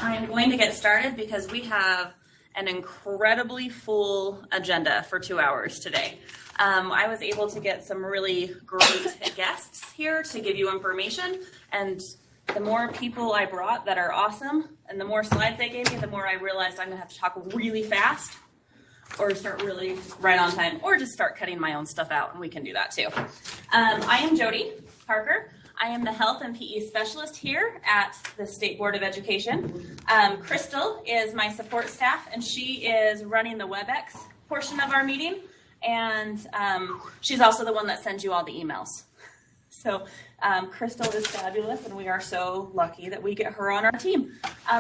I'm going to get started because we have an incredibly full agenda for 2 hours today. I was able to get some really great guests here to give you information, and the more people I brought that are awesome and the more slides they gave me, the more I realized I'm going to have to talk really fast or start really right on time or just start cutting my own stuff out, and we can do that too. I am Jody Parker. I am the Health and PE Specialist here at the State Board of Education. Crystal is my support staff, and she is running the WebEx portion of our meeting, and she's also the one that sends you all the emails. So Crystal is fabulous, and we are so lucky that we get her on our team.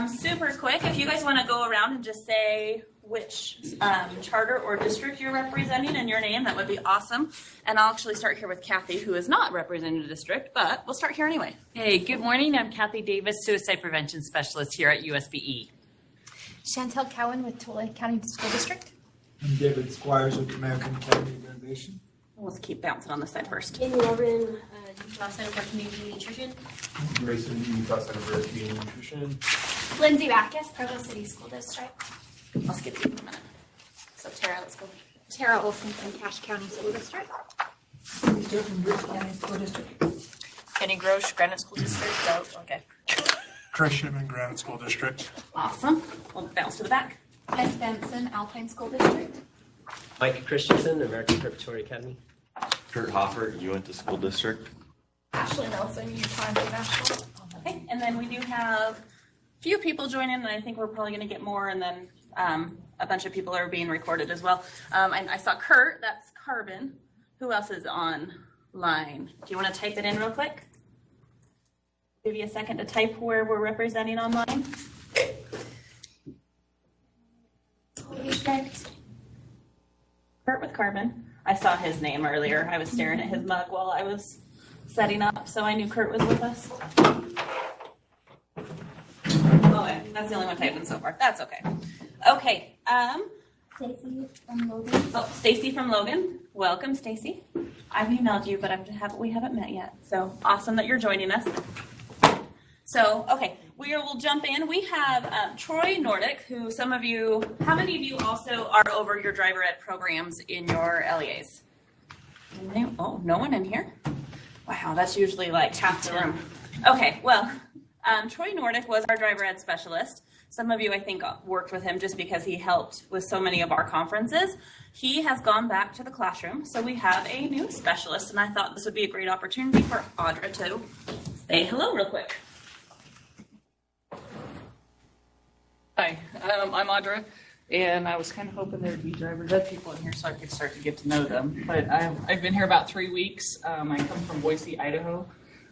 Super quick, if you guys want to go around and just say which charter or district you're representing and your name, that would be awesome. And I'll actually start here with Kathy, who is not representing a district, but we'll start here anyway. Hey, good morning. I'm Kathy Davis, Suicide Prevention Specialist here at USBE. Chantel Cowan with Tulare County School District. I'm David Squires with the American Academy of Innovation. Let's keep bouncing on this side first. Amy Lovren, Utah Center for Community Nutrition. Mason, Utah Center for Community Nutrition. Lindsay Backus, Provo City School District. I'll skip you for a minute. So Tara, let's go. Tara Olson from Cache County School District. Joe from Bruce County School District. Kenny Grosh, Granite School District. Oh, okay. Chris Shipman, Granite School District. Awesome. We'll bounce to the back. Tess Benson, Alpine School District. Mike Christensen, American Preparatory Academy. Kurt Hoffer, Uinta School District. Ashley Nelson, Utah International. Okay, and then we do have a few people joining, and I think we're probably going to get more, and then a bunch of people are being recorded as well. And I saw Kurt, that's Carbon. Who else is online? Do you want to type it in real quick? Give you a second to type where we're representing online. Kurt with Carbon. I saw his name earlier. I was staring at his mug while I was setting up, so I knew Kurt was with us. Oh, that's the only one typing so far. That's okay. Okay. Stacy from Logan. Oh, Stacy from Logan. Welcome, Stacy. I've emailed you, but we haven't met yet. So awesome that you're joining us. So, okay, we will jump in. We have Troy Nordic, who how many of you also are over your driver ed programs in your LEAs? Oh, no one in here? Wow, that's usually like half the room. Okay, well, Troy Nordic was our driver ed specialist. Some of you, I think, worked with him just because he helped with so many of our conferences. He has gone back to the classroom, so we have a new specialist, and I thought this would be a great opportunity for Audra to say hello real quick. Hi, I'm Audra, and I was kind of hoping there would be driver's ed people in here so I could start to get to know them. But I've been here about 3 weeks. I come from Boise, Idaho.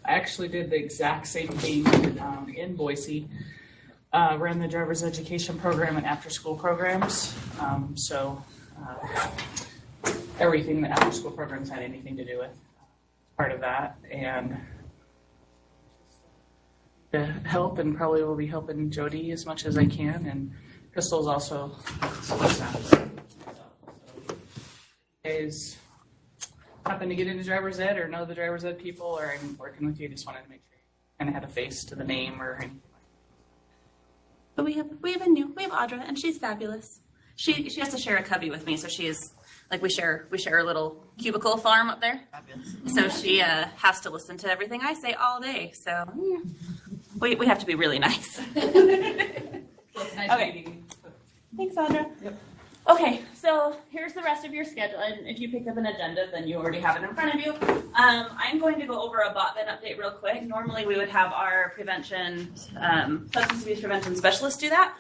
I actually did the exact same thing in Boise. Ran the driver's education program and after-school programs. Everything the after-school programs had anything to do with, part of that. And to help, and probably will be helping Jody as much as I can, and Crystal's also guys happen to get into driver's ed or know the driver's ed people, or I'm working with you, just wanted to make sure you kind of had a face to the name or anything. But we have Audra, and she's fabulous. She has to share a cubby with me, so she is like we share a little cubicle farm up there. Fabulous. So she has to listen to everything I say all day. So we have to be really nice. It's nice meeting you. Thanks, Audra. Yep. Okay, so here's the rest of your schedule, and if you picked up an agenda, then you already have it in front of you. I'm going to go over a botnet update real quick. Normally we would have our substance abuse prevention specialist do that.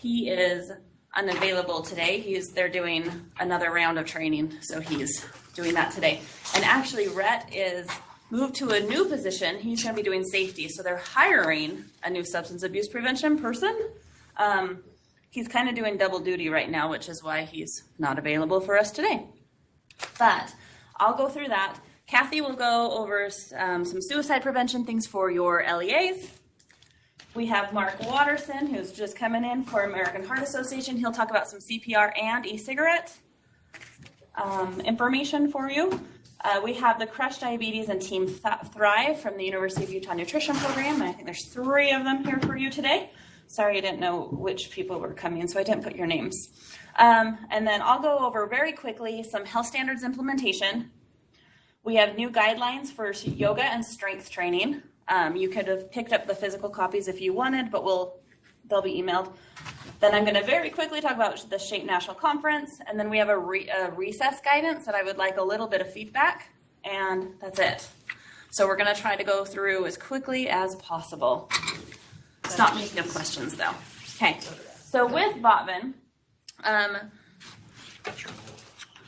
He is unavailable today. They're doing another round of training, so he's doing that today. And actually, Rhett is moved to a new position. He's going to be doing safety, so they're hiring a new substance abuse prevention person. He's kind of doing double duty right now, which is why he's not available for us today. But I'll go through that. Kathy will go over some suicide prevention things for your LEAs. We have Mark Watterson, who's just coming in for American Heart Association. He'll talk about some CPR and e-cigarette information for you. We have the Crush Diabetes and Team Thrive from the University of Utah Nutrition Program. And I think there's 3 of them here for you today. Sorry, I didn't know which people were coming, so I didn't put your names. And then I'll go over very quickly some health standards implementation. We have new guidelines for yoga and strength training. You could have picked up the physical copies if you wanted, but they'll be emailed. Then I'm going to very quickly talk about the SHAPE National Conference, and then we have a recess guidance that I would like a little bit of feedback, and that's it. So we're going to try to go through as quickly as possible. Stop me if you have questions, though. Okay, so with Botvan,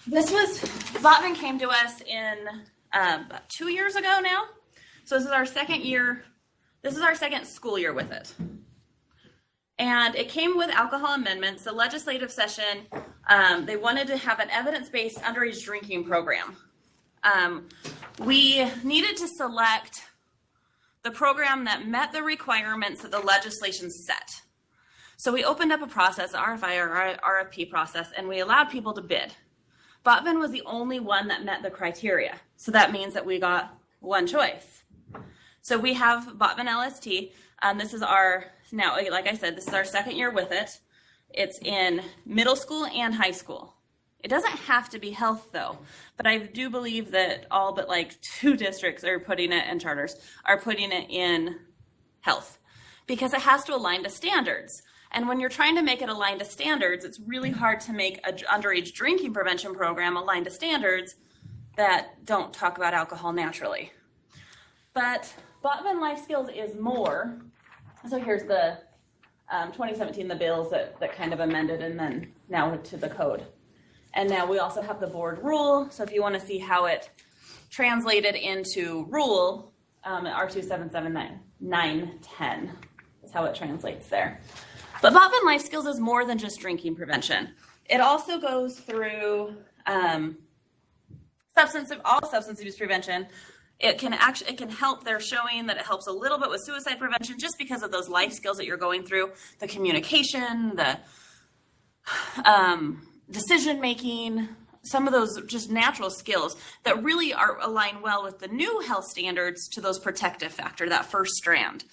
Botvan came to us in about 2 years ago now. So this is our second year. This is our second school year with it. And it came with alcohol amendments. The legislative session, they wanted to have an evidence-based underage drinking program. We needed to select the program that met the requirements that the legislation set. So we opened up a process, RFI or RFP process, and we allowed people to bid. Botvan was the only one that met the criteria. So that means that we got one choice. So we have Botvan LST. This is now, like I said, this is our second year with it. It's in middle school and high school. It doesn't have to be health though, but I do believe that all but like 2 districts are putting it, and charters are putting it in health because it has to align to standards. And when you're trying to make it align to standards, it's really hard to make an underage drinking prevention program align to standards that don't talk about alcohol naturally. But Botvan Life Skills is more. So here's the 2017, the bills that kind of amended and then now to the code. And now we also have the board rule. So if you want to see how it translated into rule, R2779910 is how it translates there. But Botvan Life Skills is more than just drinking prevention. It also goes through all substance abuse prevention. It can help. They're showing that it helps a little bit with suicide prevention just because of those life skills that you're going through, the communication, the decision making, some of those just natural skills that really align well with the new health standards to those protective factor, that first strand.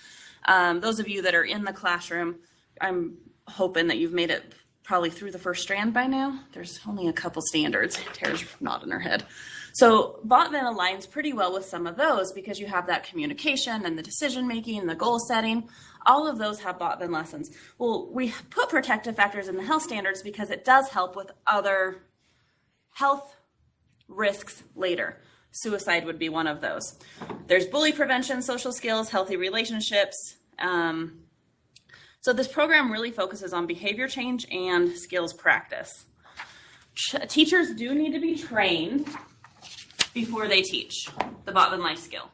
Those of you that are in the classroom, I'm hoping that you've made it probably through the first strand by now. There's only a couple standards. Tara's nodding her head. So Botvan aligns pretty well with some of those because you have that communication and the decision making, the goal setting. All of those have Botvan lessons. Well, we put protective factors in the health standards because it does help with other health risks later. Suicide would be one of those. There's bully prevention, social skills, healthy relationships. So this program really focuses on behavior change and skills practice. Teachers do need to be trained before they teach the Botvan life skill.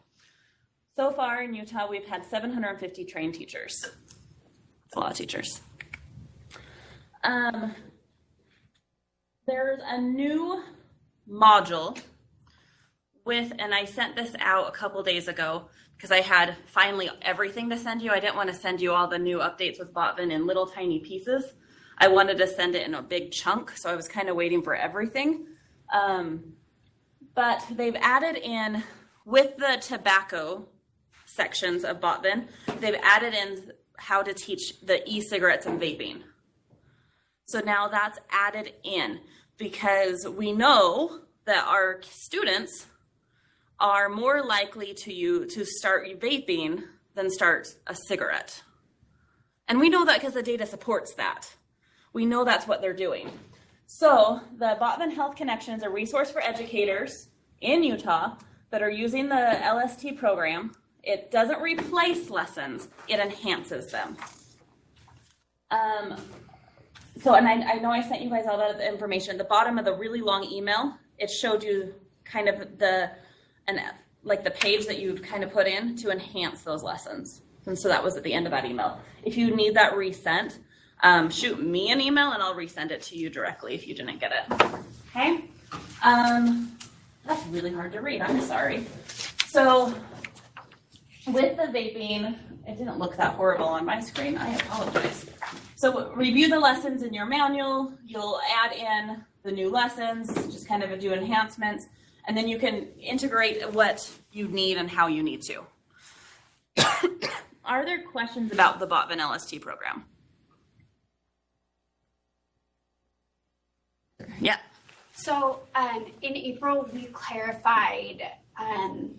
So far in Utah, we've had 750 trained teachers. That's a lot of teachers. There's a new module and I sent this out a couple days ago because I had finally everything to send you. I didn't want to send you all the new updates with Botvan in little tiny pieces. I wanted to send it in a big chunk, so I was kind of waiting for everything. But they've added in, with the tobacco sections of Botvan, they've added in how to teach the e-cigarettes and vaping. So now that's added in because we know that our students are more likely to start vaping than start a cigarette. And we know that because the data supports that. We know that's what they're doing. So the Botvan Health Connection is a resource for educators in Utah that are using the LST program. It doesn't replace lessons, it enhances them. And I know I sent you guys all that information. At the bottom of the really long email, it showed you kind of the page that you'd kind of put in to enhance those lessons. And so that was at the end of that email. If you need that resent, shoot me an email and I'll resend it to you directly if you didn't get it. Okay? That's really hard to read. I'm sorry. So with the vaping, it didn't look that horrible on my screen. I apologize. So review the lessons in your manual. You'll add in the new lessons, just kind of do enhancements, and then you can integrate what you need and how you need to. are there questions about the Botvan LST program? Yeah. So in April, we clarified, I'm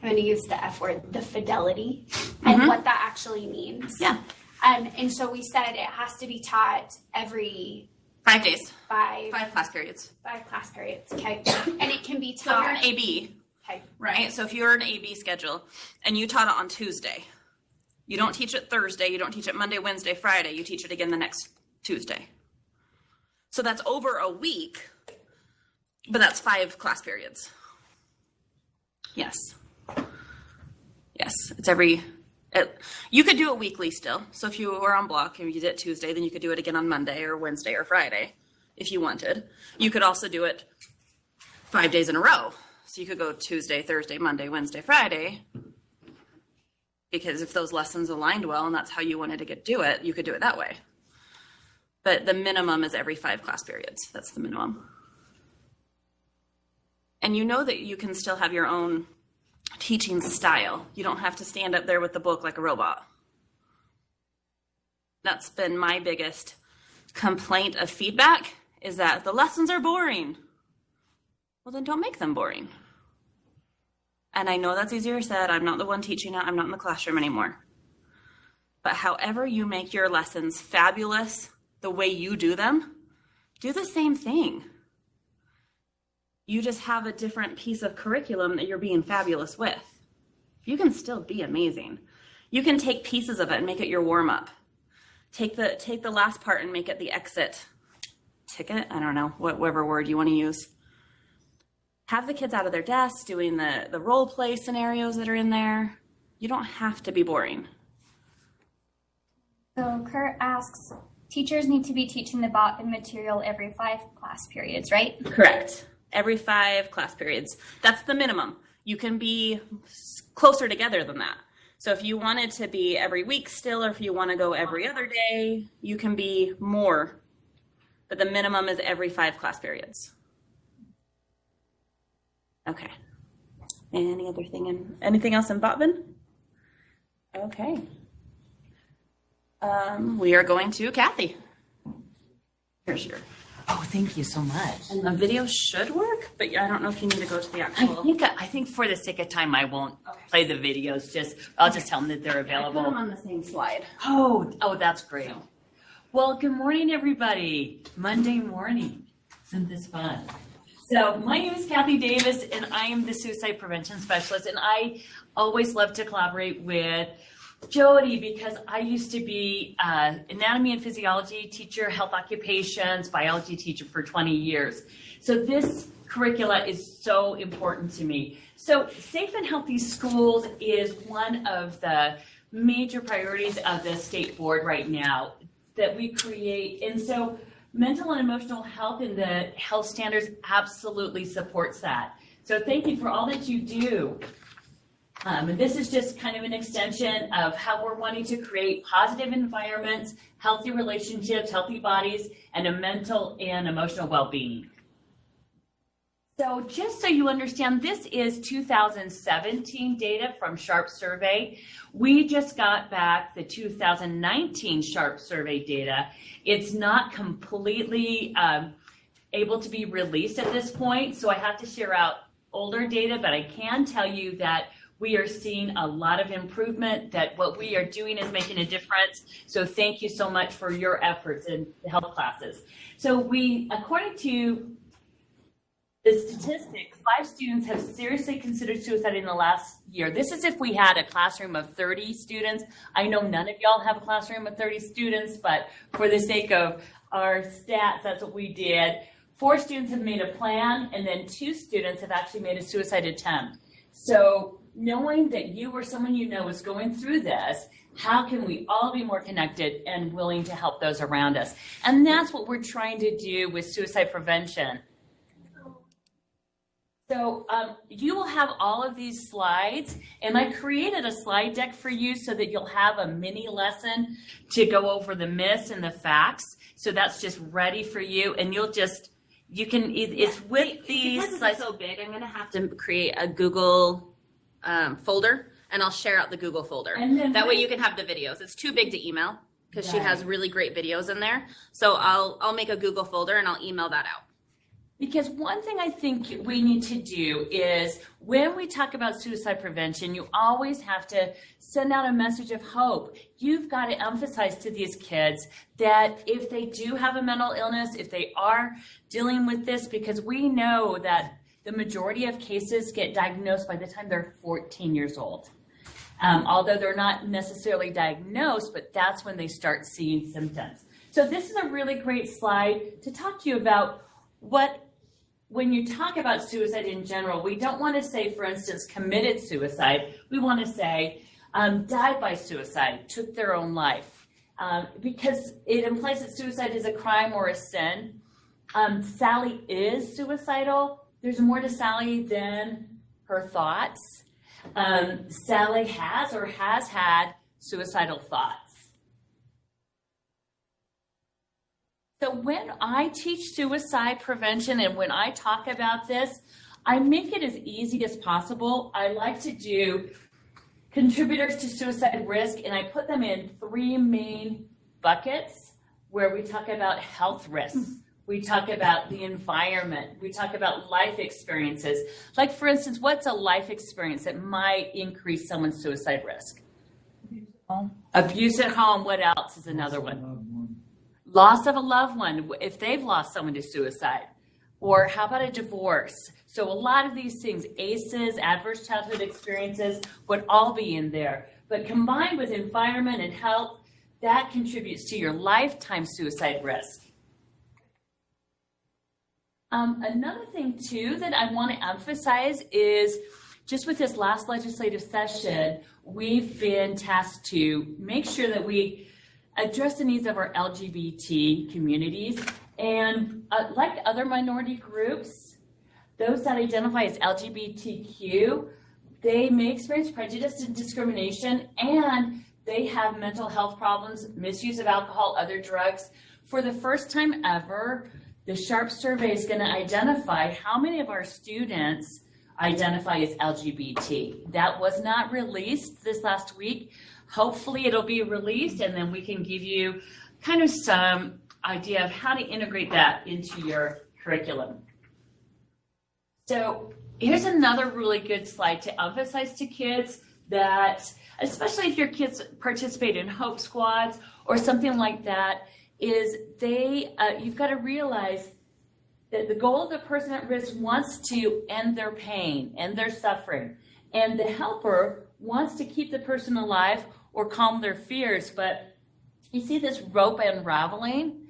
going to use the F word, the fidelity, and what that actually means. Yeah. And so we said it has to be taught every 5 days. five 5 class periods. class periods. Okay. And it can be So if you're taught. an AB, Okay. right? So if you're an AB schedule and you taught it on Tuesday, you don't teach it Thursday, you don't teach it Monday, Wednesday, Friday, you teach it again the next Tuesday. So that's over a week, but that's 5 class periods. Yes. Yes, it's you could do it weekly still. So if you were on block and you did it Tuesday, then you could do it again on Monday or Wednesday or Friday if you wanted. You could also do it 5 days in a row. So you could go Tuesday, Thursday, Monday, Wednesday, Friday. Because if those lessons aligned well and that's how you wanted to do it, you could do it that way. But the minimum is every 5 class periods. That's the minimum. And you know that you can still have your own teaching style. You don't have to stand up there with the book like a robot. That's been my biggest complaint of feedback, is that the lessons are boring. Well, then don't make them boring. And I know that's easier said. I'm not the one teaching it. I'm not in the classroom anymore. But however you make your lessons fabulous, the way you do them, do the same thing. You just have a different piece of curriculum that you're being fabulous with. You can still be amazing. You can take pieces of it and make it your warm-up. Take the last part and make it the exit ticket. I don't know, whatever word you want to use. Have the kids out of their desks doing the role play scenarios that are in there. You don't have to be boring. So Kurt asks, teachers need to be teaching the Botvan material every 5 class periods, right? Correct. Every 5 class periods. That's the minimum. You can be closer together than that. So if you wanted to be every week still, or if you want to go every other day, you can be more. But the minimum is every 5 class periods. Okay. Anything else in Botvan? Okay. We are going to Kathy. Here's your. Oh, thank you so much. And the video should work, but I don't know if you need to go to the actual. I think for the sake of time, I won't play the videos. I'll just tell them that they're I put them available. on the same slide. Oh, that's great. Well, good morning, everybody. Monday morning. Isn't this fun? So my name is Kathy Davis, and I am the suicide prevention specialist. And I always love to collaborate with Jody, because I used to be anatomy and physiology teacher, health occupations, biology teacher for 20 years. So this curricula is so important to me. So safe and healthy schools is one of the major priorities of the state board right now that we create. And so mental and emotional health in the health standards absolutely supports that. So thank you for all that you do. And this is just kind of an extension of how we're wanting to create positive environments, healthy relationships, healthy bodies, and a mental and emotional well-being. So just so you understand, this is 2017 data from Sharp Survey. We just got back the 2019 Sharp Survey data. It's not completely able to be released at this point, so I have to share out older data, but I can tell you that we are seeing a lot of improvement, that what we are doing is making a difference. So thank you so much for your efforts in the health classes. So according to the statistics, 5 students have seriously considered suicide in the last year. This is if we had a classroom of 30 students. I know none of y'all have a classroom of 30 students, but for the sake of our stats, that's what we did. 4 students have made a plan, and then 2 students have actually made a suicide attempt. So knowing that you or someone you know is going through this, how can we all be more connected and willing to help those around us? And that's what we're trying to do with suicide prevention. So you will have all of these slides, and I created a slide deck for you so that you'll have a mini lesson to go over the myths and the facts. So that's just ready for you, and it's with these. Because it's so big, I'm going to have to create a Google folder and I'll share out the Google folder. And then That way you can have the videos. It's too big to email because she has really great videos in there. So I'll make a Google folder and I'll email that out. Because one thing I think we need to do is when we talk about suicide prevention, you always have to send out a message of hope. You've got to emphasize to these kids that if they do have a mental illness, if they are dealing with this, because we know that the majority of cases get diagnosed by the time they're 14 years old. Although they're not necessarily diagnosed, but that's when they start seeing symptoms. So this is a really great slide to talk to you about when you talk about suicide in general, we don't want to say, for instance, committed suicide. We want to say died by suicide, took their own life, because it implies that suicide is a crime or a sin. Sally is suicidal. There's more to Sally than her thoughts. Sally has had suicidal thoughts. So when I teach suicide prevention and when I talk about this, I make it as easy as possible. I like to do contributors to suicide risk, and I put them in 3 main buckets where we talk about health risks. We talk about the environment. We talk about life experiences. Like, for instance, what's a life experience that might increase someone's suicide risk? Abuse at home. What else is another one? Loss of a loved one, if they've lost someone to suicide. Or how about a divorce? So a lot of these things, ACEs, adverse childhood experiences, would all be in there. But combined with environment and health, that contributes to your lifetime suicide risk. Another thing, too, that I want to emphasize is just with this last legislative session, we've been tasked to make sure that we address the needs of our LGBT communities. And like other minority groups, those that identify as LGBTQ, they may experience prejudice and discrimination, and they have mental health problems, misuse of alcohol, other drugs. For the first time ever, the SHARP survey is going to identify how many of our students identify as LGBT. That was not released this last week. Hopefully it'll be released, and then we can give you kind of some idea of how to integrate that into your curriculum. So here's another really good slide to emphasize to kids that, especially if your kids participate in Hope Squads or something like that, is you've got to realize that the goal of the person at risk wants to end their pain, end their suffering, and the helper wants to keep the person alive or calm their fears. But you see this rope unraveling?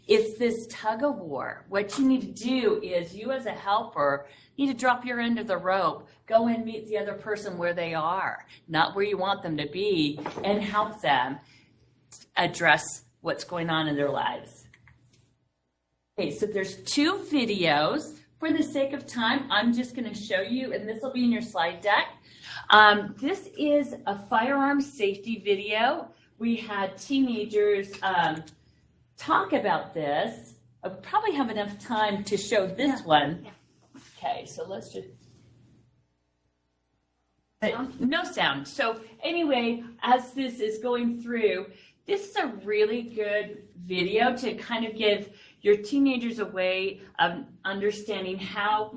It's this tug of war. What you need to do is you as a helper need to drop your end of the rope, go and meet the other person where they are, not where you want them to be, and help them address what's going on in their lives. Okay, so there's 2 videos. For the sake of time, I'm just going to show you, and this will be in your slide deck. This is a firearm safety video. We had teenagers talk about this. I probably have enough time to show this one. Yeah. Okay, so let's just... No sound. So anyway, as this is going through, this is a really good video to kind of give your teenagers a way of understanding how...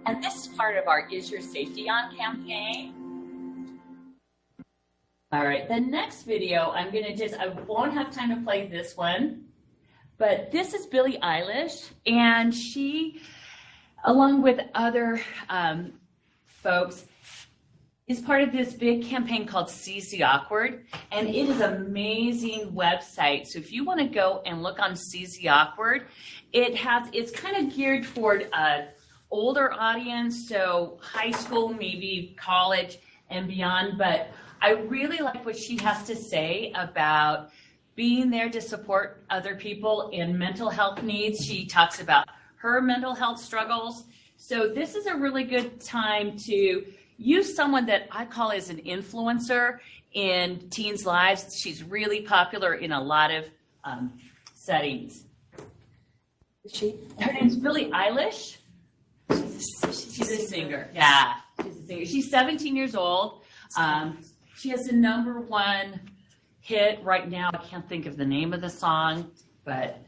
And this is part of our Is Your Safety On campaign. All right, the next video, I won't have time to play this one, but this is Billie Eilish, and she, along with other folks, is part of this big campaign called Seize the Awkward, and it is an amazing website. So if you want to go and look on Seize the Awkward, it's kind of geared toward an older audience, so high school, maybe college and beyond, but I really like what she has to say about being there to support other people in mental health needs. She talks about her mental health struggles. So this is a really good time to use someone that I call as an influencer in teens' lives. She's really popular in a lot of settings. Her name's Billie Eilish. She's a singer. Yeah, she's a singer. She's 17 years old. She has the #1 hit right now. I can't think of the name of the song, but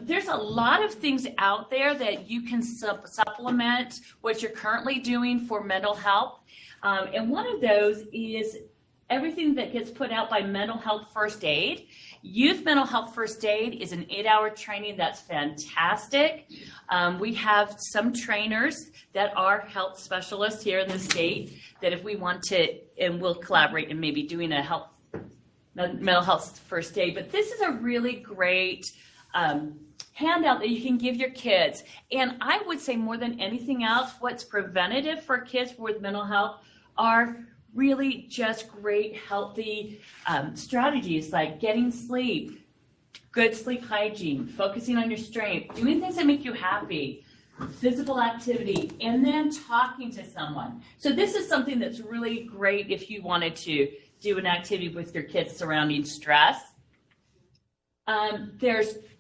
there's a lot of things out there that you can supplement what you're currently doing for mental health. And one of those is everything that gets put out by Mental Health First Aid. Youth Mental Health First Aid is an 8-hour training that's fantastic. We have some trainers that are health specialists here in the state that if we want to, and we'll collaborate in maybe doing a mental health first aid. But this is a really great handout that you can give your kids. And I would say more than anything else, what's preventative for kids with mental health are really just great, healthy strategies like getting sleep, good sleep hygiene, focusing on your strength, doing things that make you happy, physical activity, and then talking to someone. So this is something that's really great if you wanted to do an activity with your kids surrounding stress.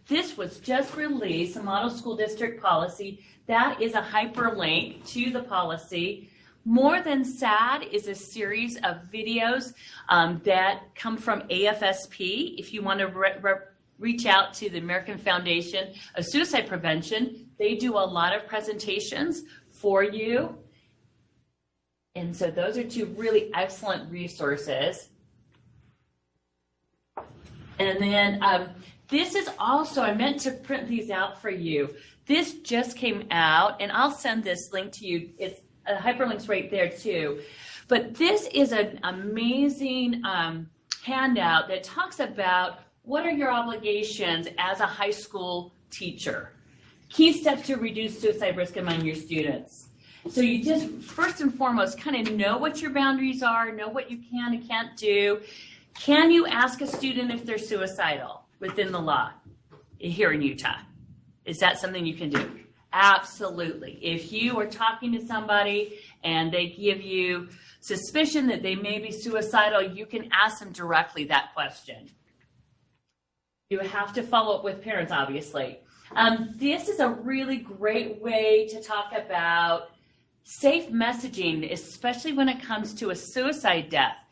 This was just released, a model school district policy. That is a hyperlink to the policy. More Than Sad is a series of videos that come from AFSP. If you want to reach out to the American Foundation of Suicide Prevention, they do a lot of presentations for you. And so those are two really excellent resources. And then this is also, I meant to print these out for you. This just came out, and I'll send this link to you. It's hyperlinks right there too. But this is an amazing handout that talks about what are your obligations as a high school teacher. Key steps to reduce suicide risk among your students. So you just, first and foremost, kind of know what your boundaries are, know what you can and can't do. Can you ask a student if they're suicidal within the law here in Utah? Is that something you can do? Absolutely. If you are talking to somebody and they give you suspicion that they may be suicidal, you can ask them directly that question. You have to follow up with parents, obviously. This is a really great way to talk about safe messaging, especially when it comes to a suicide death.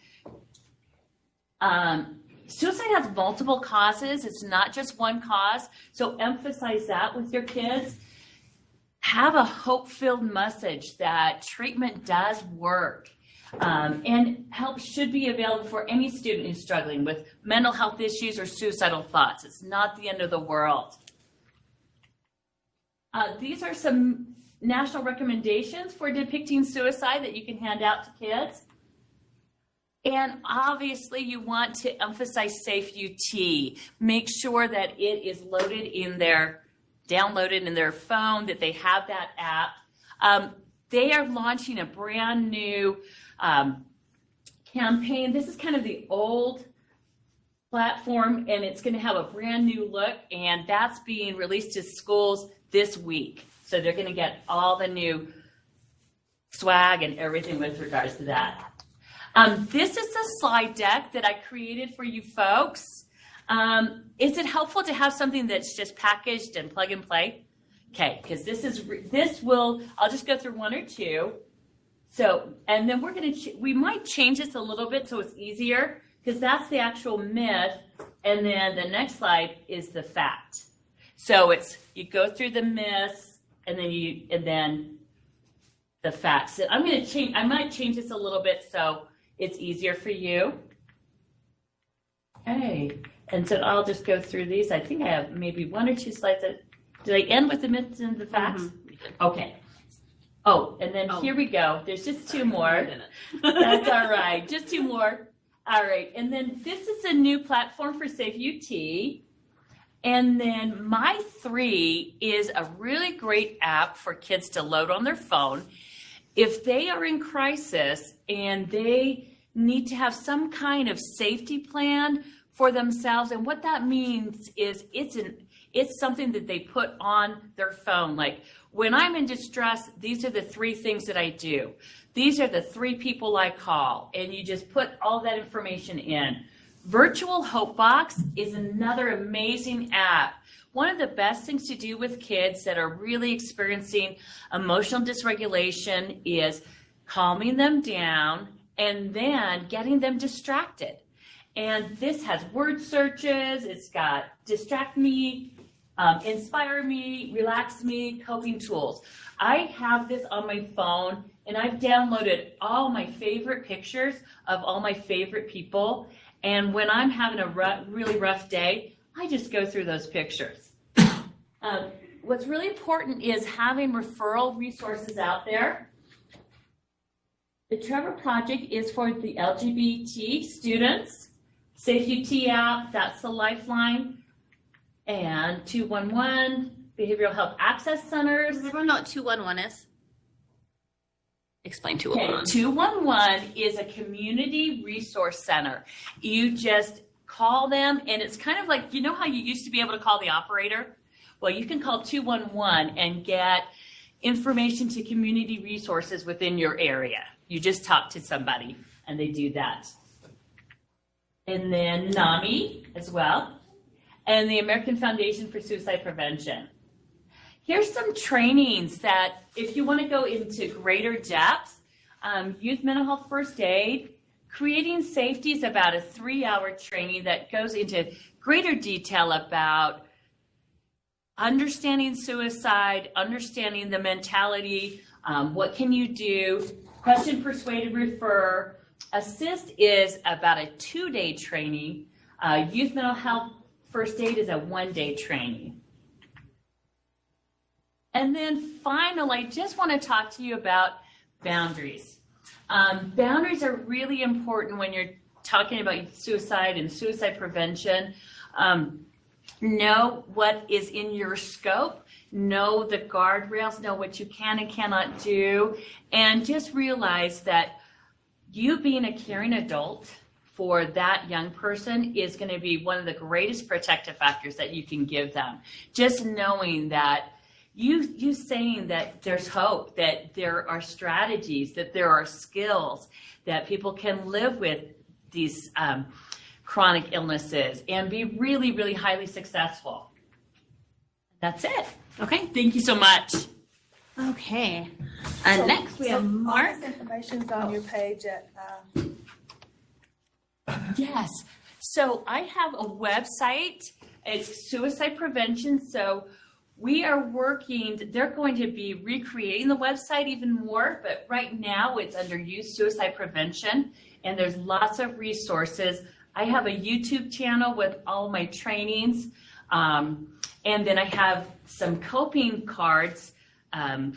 Suicide has multiple causes. It's not just one cause. So emphasize that with your kids. Have a hope-filled message that treatment does work. And help should be available for any student who's struggling with mental health issues or suicidal thoughts. It's not the end of the world. These are some national recommendations for depicting suicide that you can hand out to kids. And obviously you want to emphasize Safe UT. Make sure that it is downloaded in their phone, that they have that app. They are launching a brand new campaign. This is kind of the old platform, and it's going to have a brand new look, and that's being released to schools this week. So they're going to get all the new swag and everything with regards to that. This is the slide deck that I created for you folks. Is it helpful to have something that's just packaged and plug and play? Okay, because I'll just go through one or two. So, and then we might change this a little bit so it's easier, because that's the actual myth, and then the next slide is the fact. So you go through the myths, and then the facts. So I might change this a little bit so it's easier for you. Okay, and so I'll just go through these. I think I have maybe one or two slides that, did I end with the myths and the facts? Okay. Oh, and then here we go. There's just two more. That's all right. Just two more. All right. And then this is a new platform for Safe UT. And then My 3 is a really great app for kids to load on their phone. If they are in crisis and they need to have some kind of safety plan for themselves, and what that means is it's something that they put on their phone. Like, when I'm in distress, these are the 3 things that I do. These are the 3 people I call, and you just put all that information in. Virtual Hope Box is another amazing app. One of the best things to do with kids that are really experiencing emotional dysregulation is calming them down and then getting them distracted. And this has word searches, it's got distract me, inspire me, relax me, coping tools. I have this on my phone, and I've downloaded all my favorite pictures of all my favorite people. And when I'm having a really rough day, I just go through those pictures. What's really important is having referral resources out there. The Trevor Project is for the LGBT students. Safe UT app, that's the lifeline. And 211, Behavioral Health Access Centers. Does everyone know what 211 is? Explain 211. Okay, 211 is a community resource center. You just call them, and it's kind of like, you know how you used to be able to call the operator? Well, you can call 211 and get information to community resources within your area. You just talk to somebody, and they do that. And then NAMI as well, and the American Foundation for Suicide Prevention. Here's some trainings that if you want to go into greater depth, youth mental health first aid, creating safety is about a 3-hour training that goes into greater detail about understanding suicide, understanding the mentality, what can you do, question, persuade, and refer. Assist is about a 2-day training. Youth mental health first aid is a 1-day training. And then finally, I just want to talk to you about boundaries. Boundaries are really important when you're talking about suicide and suicide prevention. Know what is in your scope, know the guardrails, know what you can and cannot do, and just realize that you being a caring adult for that young person is going to be one of the greatest protective factors that you can give them. Just knowing that you saying that there's hope, that there are strategies, that there are skills, that people can live with these chronic illnesses and be really, really highly successful. That's it. Okay, thank you so much. Okay, next we have Mark. All this information's on your page at. Yes. So I have a website. It's suicide prevention. So we are working, they're going to be recreating the website even more, but right now it's under youth suicide prevention, and there's lots of resources. I have a YouTube channel with all my trainings, and then I have some coping cards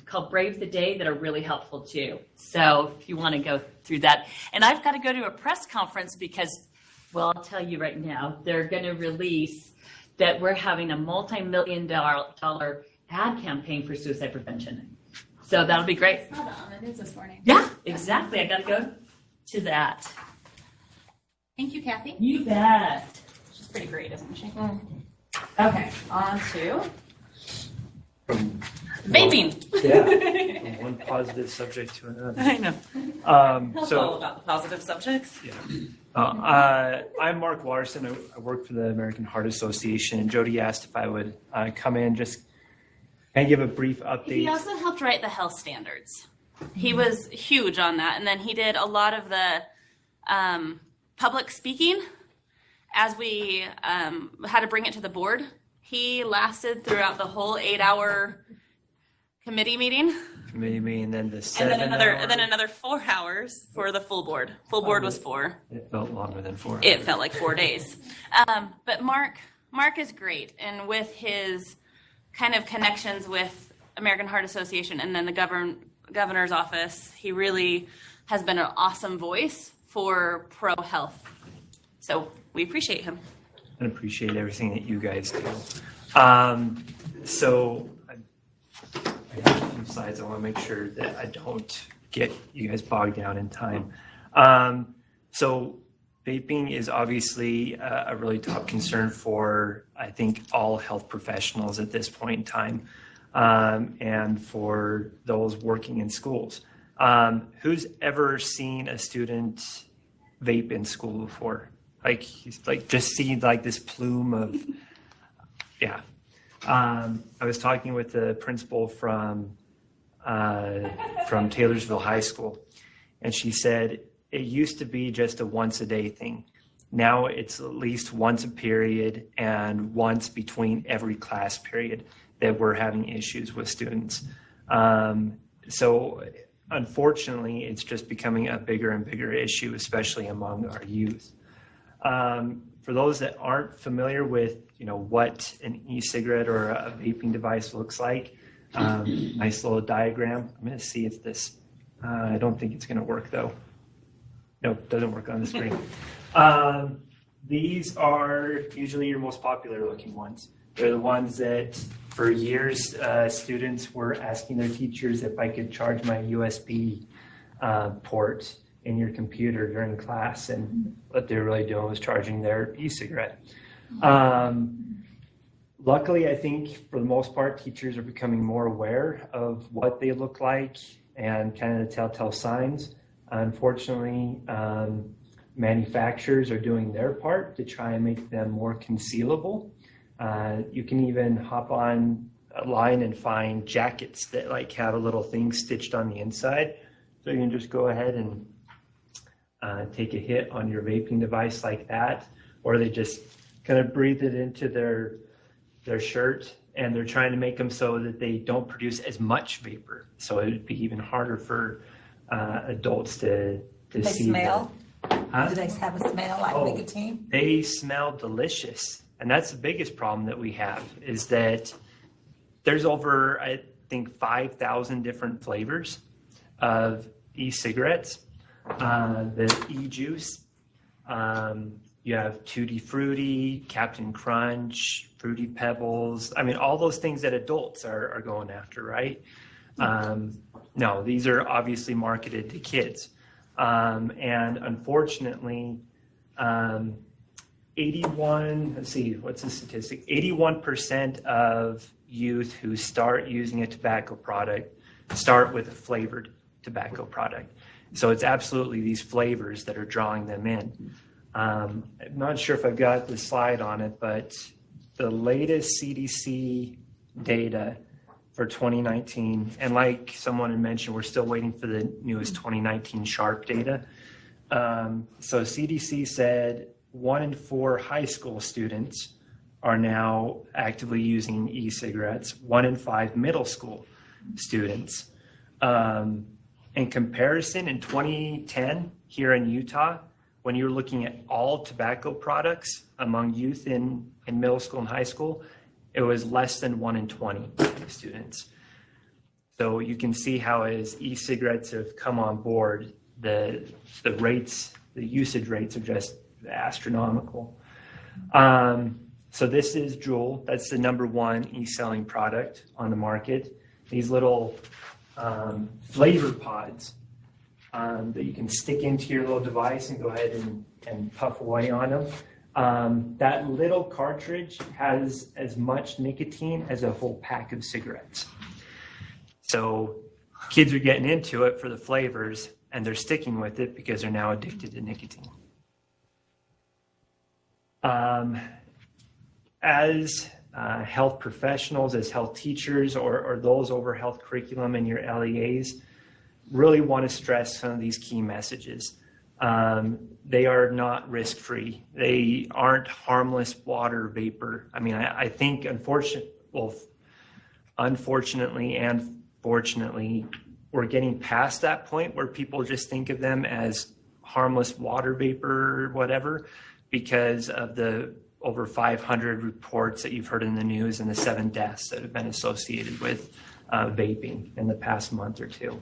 called Brave the Day that are really helpful too. So if you want to go through that. And I've got to go to a press conference because, well, I'll tell you right now, they're going to release that we're having a multi-million-dollar ad campaign for suicide prevention. So that'll be great. I saw that on the news this morning. Yeah, exactly. I got to go to that. Thank you, Kathy. You bet. She's pretty great, isn't she? Okay. On to Vaping. Yeah. From one positive subject to another. I know. So About the positive subjects. I'm Mark Larson. I work for the American Heart Association, and Jody asked if I would come in just and give a brief update. He also helped write the health standards. He was huge on that, and then he did a lot of the public speaking as we had to bring it to the board. He lasted throughout the whole 8-hour committee meeting, Maybe, and then the and 7 then another 4 hours for the full board. Full board was 4. It felt longer than 4. It felt like 4 days. But Mark is great, and with his kind of connections with American Heart Association and then the governor's office, he really has been an awesome voice for pro health. So we appreciate him. And appreciate everything that you guys do. So I have a few slides. I want to make sure that I don't get you guys bogged down in time. So vaping is obviously a really top concern for, I think, all health professionals at this point in time, and for those working in schools. Who's ever seen a student vape in school before? Like just see like this plume of, yeah. I was talking with the principal from Taylorsville High School, and she said it used to be just a once a day thing. Now it's at least once a period and once between every class period that we're having issues with students. So unfortunately, it's just becoming a bigger and bigger issue, especially among our youth. For those that aren't familiar with, what an e-cigarette or a vaping device looks like, nice little diagram. I'm going to see if this, I don't think it's going to work though. No, it doesn't work on the screen. These are usually your most popular looking ones. They're the ones that for years students were asking their teachers if I could charge my USB port in your computer during class, and what they're really doing was charging their e-cigarette. Luckily, I think for the most part, teachers are becoming more aware of what they look like and kind of the telltale signs. Unfortunately, manufacturers are doing their part to try and make them more concealable. You can even hop on a line and find jackets that like have a little thing stitched on the inside. So you can just go ahead and take a hit on your vaping device like that, or they just kind of breathe it into their shirt, and they're trying to make them so that they don't produce as much vapor. So it would be even harder for adults to They see. smell? Huh? Do they have a smell like nicotine? They smell delicious. And that's the biggest problem that we have, is that there's over, I think, 5,000 different flavors of e-cigarettes. The e-juice, you have Tutti Frutti, Captain Crunch, Fruity Pebbles. I mean, all those things that adults are going after, right? No, these are obviously marketed to kids. And unfortunately, 81% of youth who start using a tobacco product start with a flavored tobacco product. So it's absolutely these flavors that are drawing them in. I'm not sure if I've got the slide on it, but the latest CDC data for 2019, and like someone had mentioned, we're still waiting for the newest 2019 SHARP data. So CDC said 1 in 4 high school students are now actively using e-cigarettes, 1 in 5 middle school students. In comparison, in 2010, here in Utah, when you're looking at all tobacco products among youth in middle school and high school, it was less than 1 in 20 students. So you can see how as e-cigarettes have come on board, the usage rates are just astronomical. So this is Juul. That's the #1 e-selling product on the market. These little flavor pods that you can stick into your little device and go ahead and puff away on them. That little cartridge has as much nicotine as a whole pack of cigarettes. So kids are getting into it for the flavors, and they're sticking with it because they're now addicted to nicotine. As health professionals, as health teachers, or those over health curriculum in your LEAs, really want to stress some of these key messages. They are not risk-free. They aren't harmless water vapor. I mean, I think unfortunately and fortunately, we're getting past that point where people just think of them as harmless water vapor or whatever, because of the over 500 reports that you've heard in the news and the 7 deaths that have been associated with vaping in the past month or two.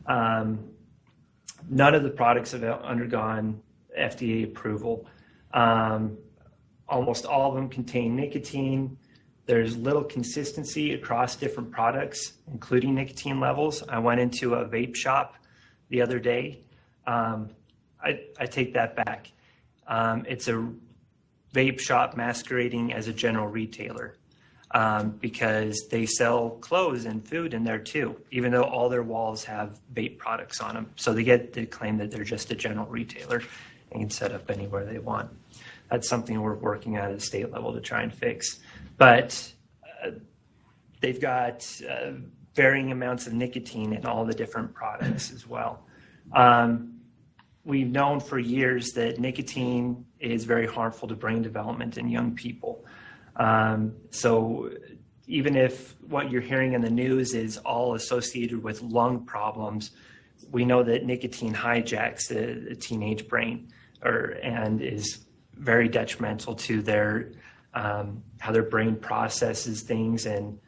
None of the products have undergone FDA approval. Almost all of them contain nicotine. There's little consistency across different products, including nicotine levels. I went into a vape shop the other day. I take that back. It's a vape shop masquerading as a general retailer because they sell clothes and food in there too, even though all their walls have vape products on them. So they get to claim that they're just a general retailer and can set up anywhere they want. That's something we're working at a state level to try and fix. But they've got varying amounts of nicotine in all the different products as well. We've known for years that nicotine is very harmful to brain development in young people. So even if what you're hearing in the news is all associated with lung problems, we know that nicotine hijacks the teenage brain and is very detrimental to their how their brain processes things and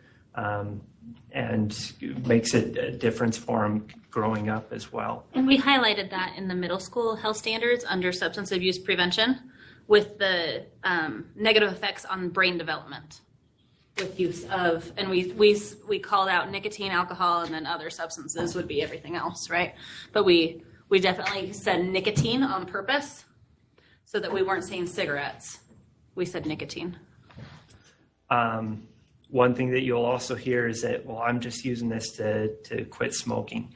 makes a difference for them growing up as well. And we highlighted that in the middle school health standards under substance abuse prevention with the negative effects on brain development with use of, and we called out nicotine, alcohol, and then other substances would be everything else, right? But we definitely said nicotine on purpose so that we weren't saying cigarettes. We said nicotine. One thing that you'll also hear is that, well, I'm just using this to quit smoking.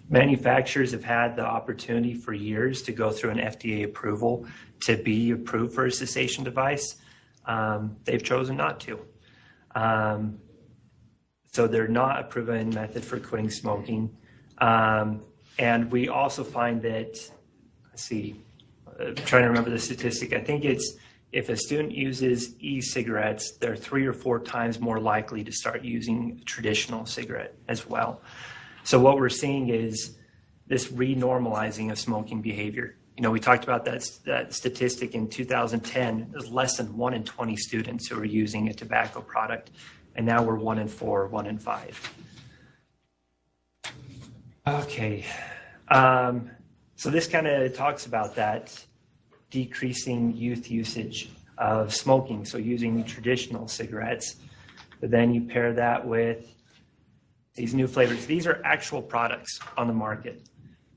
Manufacturers have had the opportunity for years to go through an FDA approval to be approved for a cessation device. They've chosen not to. So they're not a proven method for quitting smoking. And we also find that, I'm trying to remember the statistic. I think it's if a student uses e-cigarettes, they're 3 or 4 times more likely to start using a traditional cigarette as well. So what we're seeing is this renormalizing of smoking behavior. You know, we talked about that statistic in 2010. There's less than 1 in 20 students who are using a tobacco product, and now we're 1 in 4, 1 in 5. Okay, so this kind of talks about that decreasing youth usage of smoking, so using traditional cigarettes. But then you pair that with these new flavors. These are actual products on the market.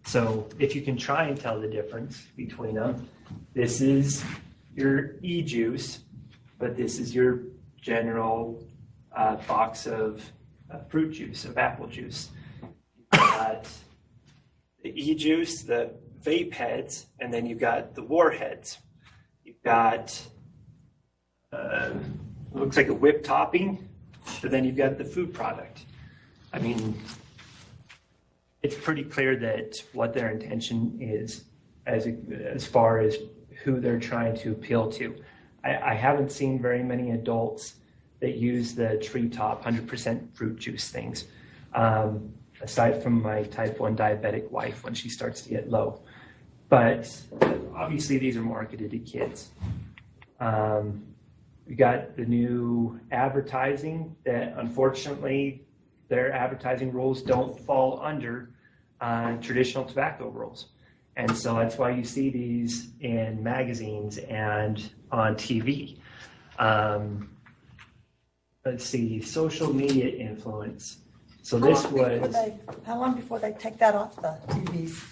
So if you can try and tell the difference between them, this is your e-juice, but this is your general box of fruit juice, of apple juice. You've got the e-juice, the vape heads, and then you've got the warheads. You've got, looks like a whipped topping, but then you've got the food product. I mean, it's pretty clear that what their intention is as far as who they're trying to appeal to. I haven't seen very many adults that use the treetop 100% fruit juice things, aside from my type 1 diabetic wife when she starts to get low. But obviously these are marketed to kids. We got the new advertising that unfortunately their advertising rules don't fall under traditional tobacco rules. And so that's why you see these in magazines and on TV. Let's see, social media influence. So this was... How long before they take that off the TVs?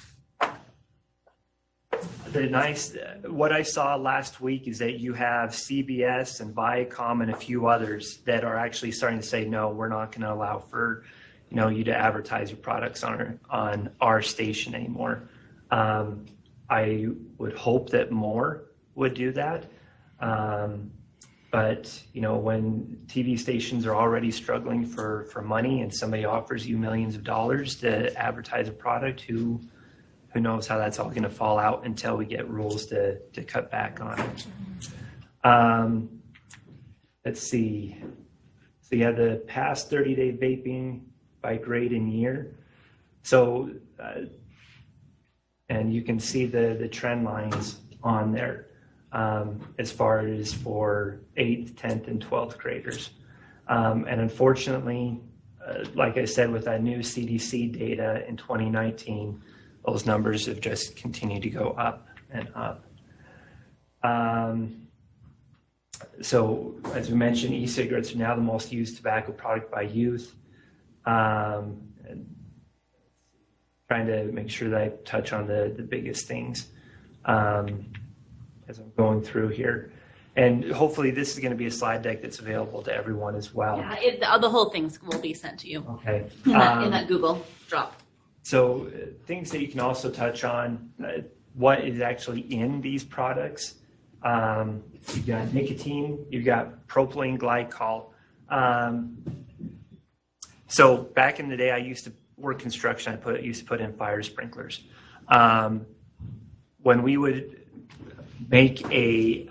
What I saw last week is that you have CBS and Viacom and a few others that are actually starting to say, no, we're not going to allow for, you to advertise your products on our station anymore. I would hope that more would do that. But, when TV stations are already struggling for money and somebody offers you millions of dollars to advertise a product, who knows how that's all going to fall out until we get rules to cut back on it. Let's see. So you have the past 30-day vaping by grade and year. So, and you can see the trend lines on there as far as for 8th, 10th, and 12th graders. And unfortunately, like I said, with that new CDC data in 2019, those numbers have just continued to go up and up. So as we mentioned, e-cigarettes are now the most used tobacco product by youth. And trying to make sure that I touch on the biggest things as I'm going through here. And hopefully this is going to be a slide deck that's available to everyone as well. Yeah, the whole thing will be sent to you Okay. in that Google drop. So things that you can also touch on, what is actually in these products. You've got nicotine, you've got propylene glycol. So back in the day, I used to work construction. I used to put in fire sprinklers. When we would make a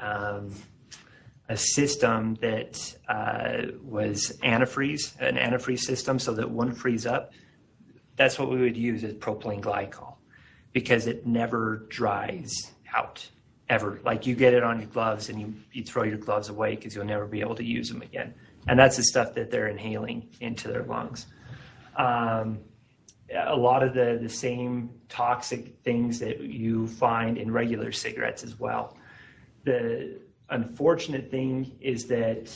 system that was antifreeze, an antifreeze system, so that it wouldn't freeze up, that's what we would use as propylene glycol, because it never dries out ever. Like you get it on your gloves and you throw your gloves away because you'll never be able to use them again. And that's the stuff that they're inhaling into their lungs. A lot of the same toxic things that you find in regular cigarettes as well. The unfortunate thing is that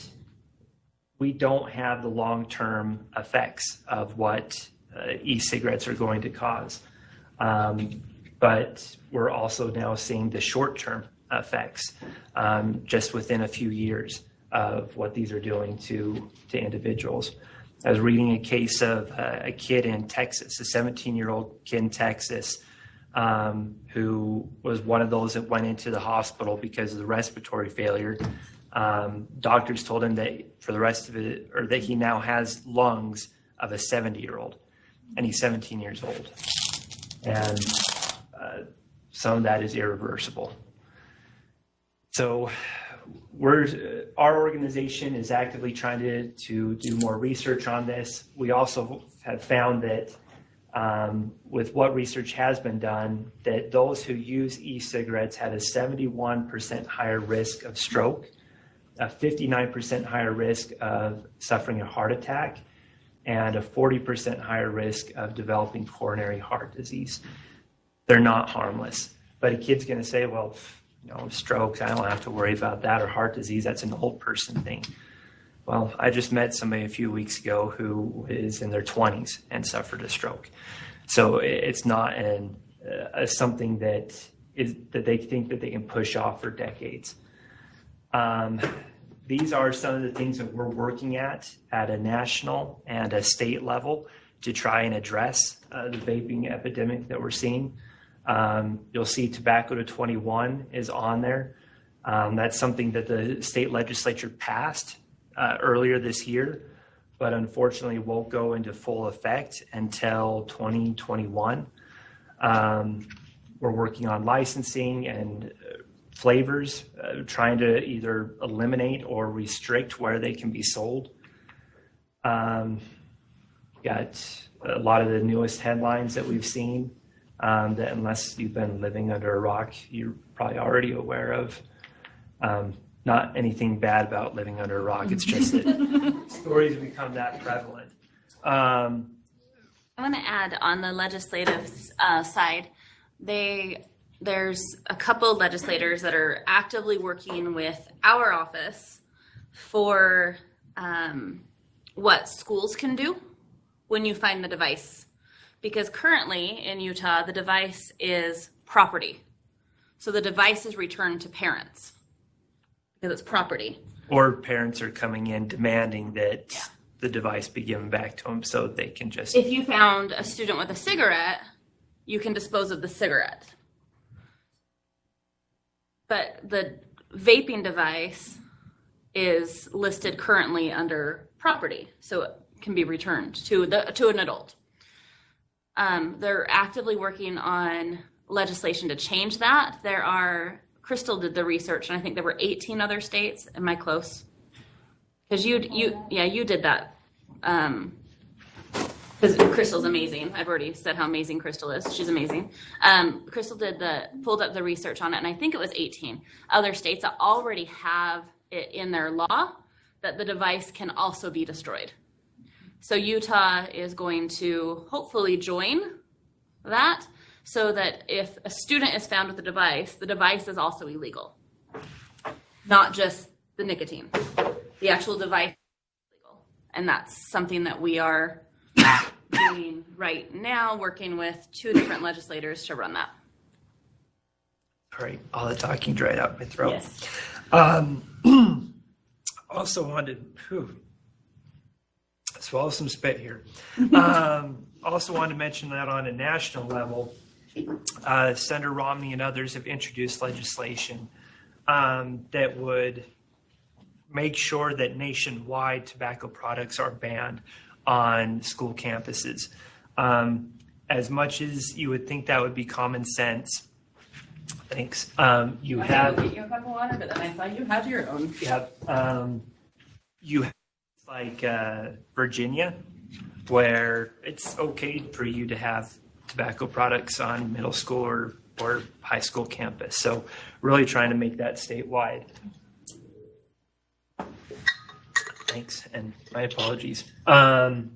we don't have the long-term effects of what e-cigarettes are going to cause. But we're also now seeing the short-term effects just within a few years of what these are doing to individuals. I was reading a case of a kid in Texas, a 17-year-old kid in Texas, who was one of those that went into the hospital because of the respiratory failure. Doctors told him that for the rest of it, or that he now has lungs of a 70-year-old, and he's 17 years old. And some of that is irreversible. So our organization is actively trying to do more research on this. We also have found that with what research has been done, that those who use e-cigarettes had a 71% higher risk of stroke, a 59% higher risk of suffering a heart attack, and a 40% higher risk of developing coronary heart disease. They're not harmless. But a kid's going to say, well, strokes, I don't have to worry about that, or heart disease, that's an old person thing. Well, I just met somebody a few weeks ago who is in their 20s and suffered a stroke. So it's not something that they think that they can push off for decades. These are some of the things that we're working at a national and a state level to try and address the vaping epidemic that we're seeing. You'll see tobacco to 21 is on there. That's something that the state legislature passed earlier this year, but unfortunately won't go into full effect until 2021. We're working on licensing and flavors, trying to either eliminate or restrict where they can be sold. Got a lot of the newest headlines that we've seen that, unless you've been living under a rock, you're probably already aware of. Not anything bad about living under a rock. It's just that stories become that prevalent. I want to add on the legislative side, there's a couple of legislators that are actively working with our office for what schools can do when you find the device. Because currently in Utah, the device is property. So the device is returned to parents because it's property. Or parents are coming in demanding that the device be given back to them so they can just... If you found a student with a cigarette, you can dispose of the cigarette. But the vaping device is listed currently under property, so it can be returned to an adult. They're actively working on legislation to change that. Crystal did the research, and I think there were 18 other states. Am I close? Because you did that. Because Crystal's amazing. I've already said how amazing Crystal is. She's amazing. Crystal pulled up the research on it, and I think it was 18 other states that already have it in their law that the device can also be destroyed. So Utah is going to hopefully join that, so that if a student is found with the device is also illegal. Not just the nicotine. The actual device is illegal. And that's something that we are doing right now, working with 2 different legislators to run that. All right, all the talking dried out my throat. Yes. Also wanted swallow some spit here. Also wanted to mention that on a national level, Senator Romney and others have introduced legislation that would make sure that nationwide tobacco products are banned on school campuses. As much as you would think that would be common sense, thanks. You have get you a cup of water, but then I saw you have your own. You have like Virginia, where it's okay for you to have tobacco products on middle school or high school campus. So really trying to make that statewide. Thanks, and my apologies. Let's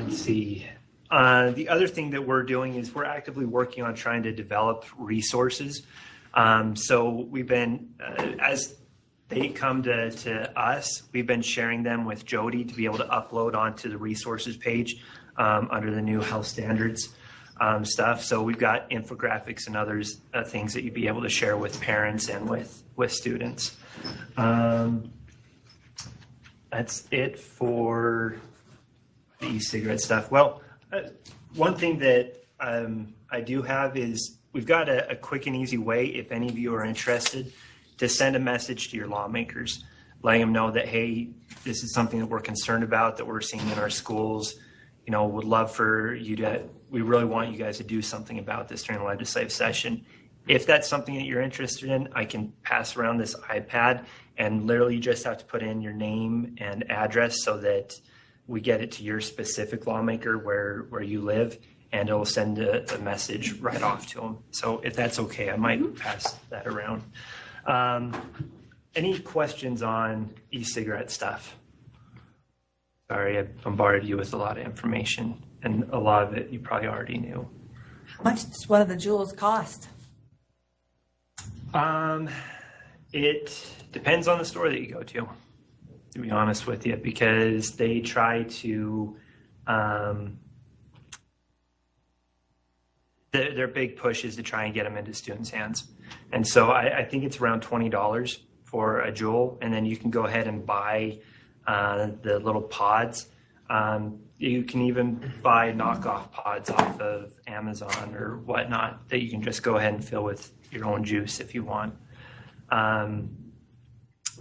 see. The other thing that we're doing is we're actively working on trying to develop resources. So we've been, as they come to us, we've been sharing them with Jody to be able to upload onto the resources page under the new health standards stuff. So we've got infographics and others things that you'd be able to share with parents and with students. That's it for the e-cigarette stuff. Well, one thing that I do have is we've got a quick and easy way, if any of you are interested, to send a message to your lawmakers, letting them know that, hey, this is something that we're concerned about, that we're seeing in our schools. You know, would love for you to, we really want you guys to do something about this during the legislative session. If that's something that you're interested in, I can pass around this iPad, and literally you just have to put in your name and address so that we get it to your specific lawmaker where you live, and it'll send a message right off to them. So if that's okay, I might pass that around. Any questions on e-cigarette stuff? Sorry, I bombarded you with a lot of information, and a lot of it you probably already knew. How much does one of the jewels cost? It depends on the store that you go to be honest with you, because they try to, their big push is to try and get them into students' hands. And so I think it's around $20 for a jewel, and then you can go ahead and buy the little pods. You can even buy knockoff pods off of Amazon or whatnot that you can just go ahead and fill with your own juice if you want.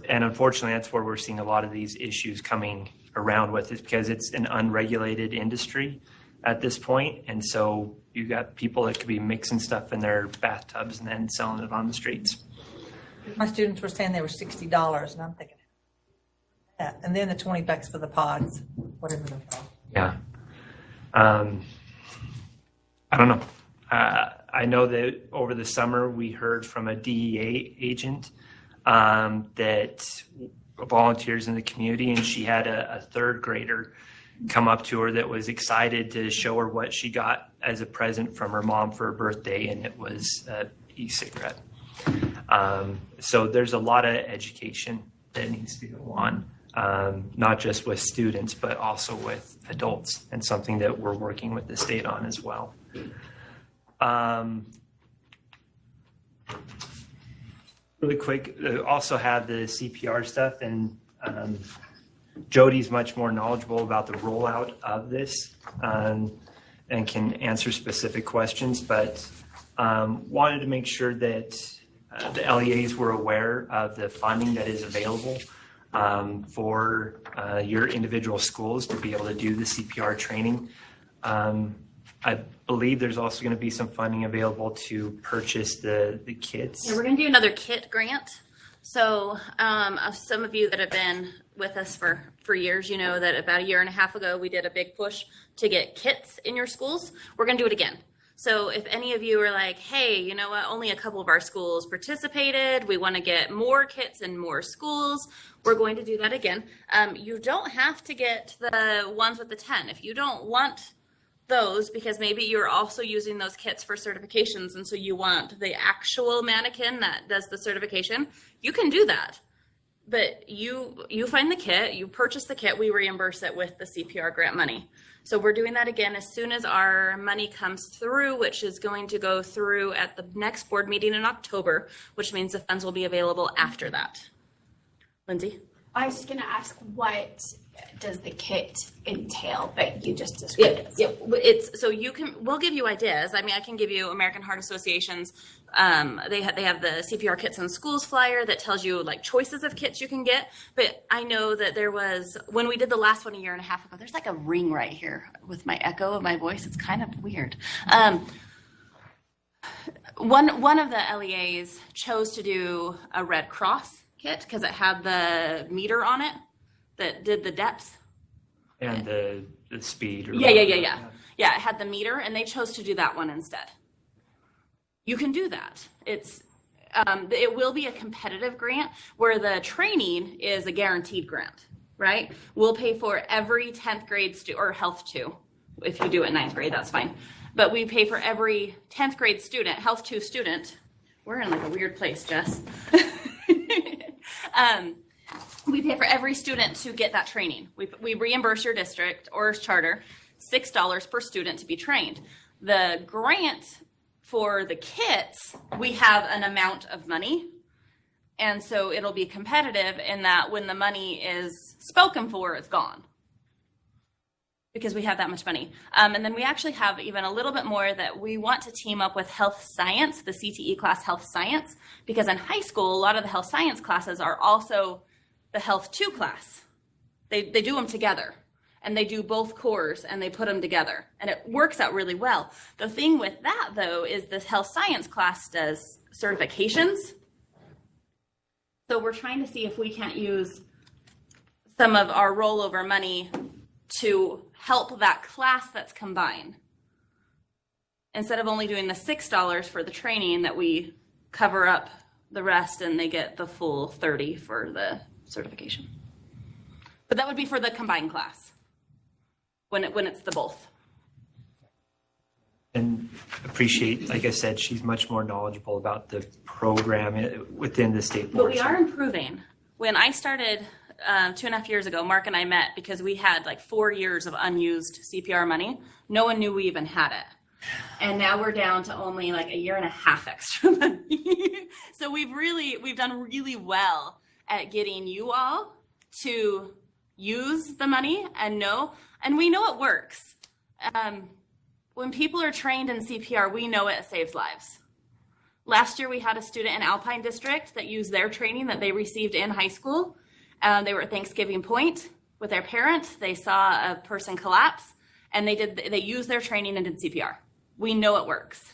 And unfortunately, that's where we're seeing a lot of these issues coming around with, is because it's an unregulated industry at this point. And so you got people that could be mixing stuff in their bathtubs and then selling it on the streets. My students were saying they were $60, and I'm thinking, yeah. And then the $20 for the pods, whatever they're called. Yeah. I don't know. I know that over the summer we heard from a DEA agent that volunteers in the community, and she had a third grader come up to her that was excited to show her what she got as a present from her mom for her birthday, and it was an e-cigarette. So there's a lot of education that needs to go on, not just with students, but also with adults, and something that we're working with the state on as well. Really quick, also have the CPR stuff, and Jody's much more knowledgeable about the rollout of this and can answer specific questions, but wanted to make sure that the LEAs were aware of the funding that is available for your individual schools to be able to do the CPR training. I believe there's also going to be some funding available to purchase the kits. Yeah, we're going to do another kit grant So some of you that have been with us for years, you know that about a year and a half ago, we did a big push to get kits in your schools. We're going to do it again. So if any of you are like, hey, you know what, only a couple of our schools participated, we want to get more kits in more schools, we're going to do that again. You don't have to get the ones with the 10. If you don't want those, because maybe you're also using those kits for certifications, and so you want the actual mannequin that does the certification, you can do that. But you find the kit, you purchase the kit, we reimburse it with the CPR grant money. So we're doing that again as soon as our money comes through, which is going to go through at the next board meeting in October, which means the funds will be available after that. Lindsay? I was just going to ask, what does the kit entail? But you just described it. Yeah, it's so we'll give you ideas. I mean, I can give you American Heart Association's. They have the CPR kits in schools flyer that tells you like choices of kits you can get. But I know that there was, when we did the last one a year and a half ago, there's like a ring right here with my echo of my voice. It's kind of weird. One of the LEAs chose to do a Red Cross kit because it had the meter on it that did the depth. And the speed. Or Yeah, it had the meter, and they chose to do that one instead. You can do that. It will be a competitive grant where the training is a guaranteed grant, right? We'll pay for every 10th grade or health 2. If you do it 9th grade, that's fine. But we pay for every 10th grade student, health 2 student. We're in like a weird place, Jess. We pay for every student to get that training. We reimburse your district or charter $6 per student to be trained. The grant for the kits, we have an amount of money. And so it'll be competitive in that when the money is spoken for, it's gone. Because we have that much money. And then we actually have even a little bit more that we want to team up with health science, the CTE class health science, because in high school, a lot of the health science classes are also the health 2 class. They do them together, and they do both cores and they put them together, and it works out really well. The thing with that though is this health science class does certifications. So we're trying to see if we can't use some of our rollover money to help that class that's combined. Instead of only doing the $6 for the training, that we cover up the rest and they get the full 30 for the certification. But that would be for the combined class when it's the both. And appreciate, like I said, she's much more knowledgeable about the program within the state board. But we are improving. When I started 2.5 years ago, Mark and I met because we had like 4 years of unused CPR money. No one knew we even had it. And now we're down to only like 1.5 years extra money. So we've done really well at getting you all to use the money and we know it works. When people are trained in CPR, we know it saves lives. Last year, we had a student in Alpine District that used their training that they received in high school. They were at Thanksgiving Point with their parent. They saw a person collapse, and they used their training and did CPR. We know it works.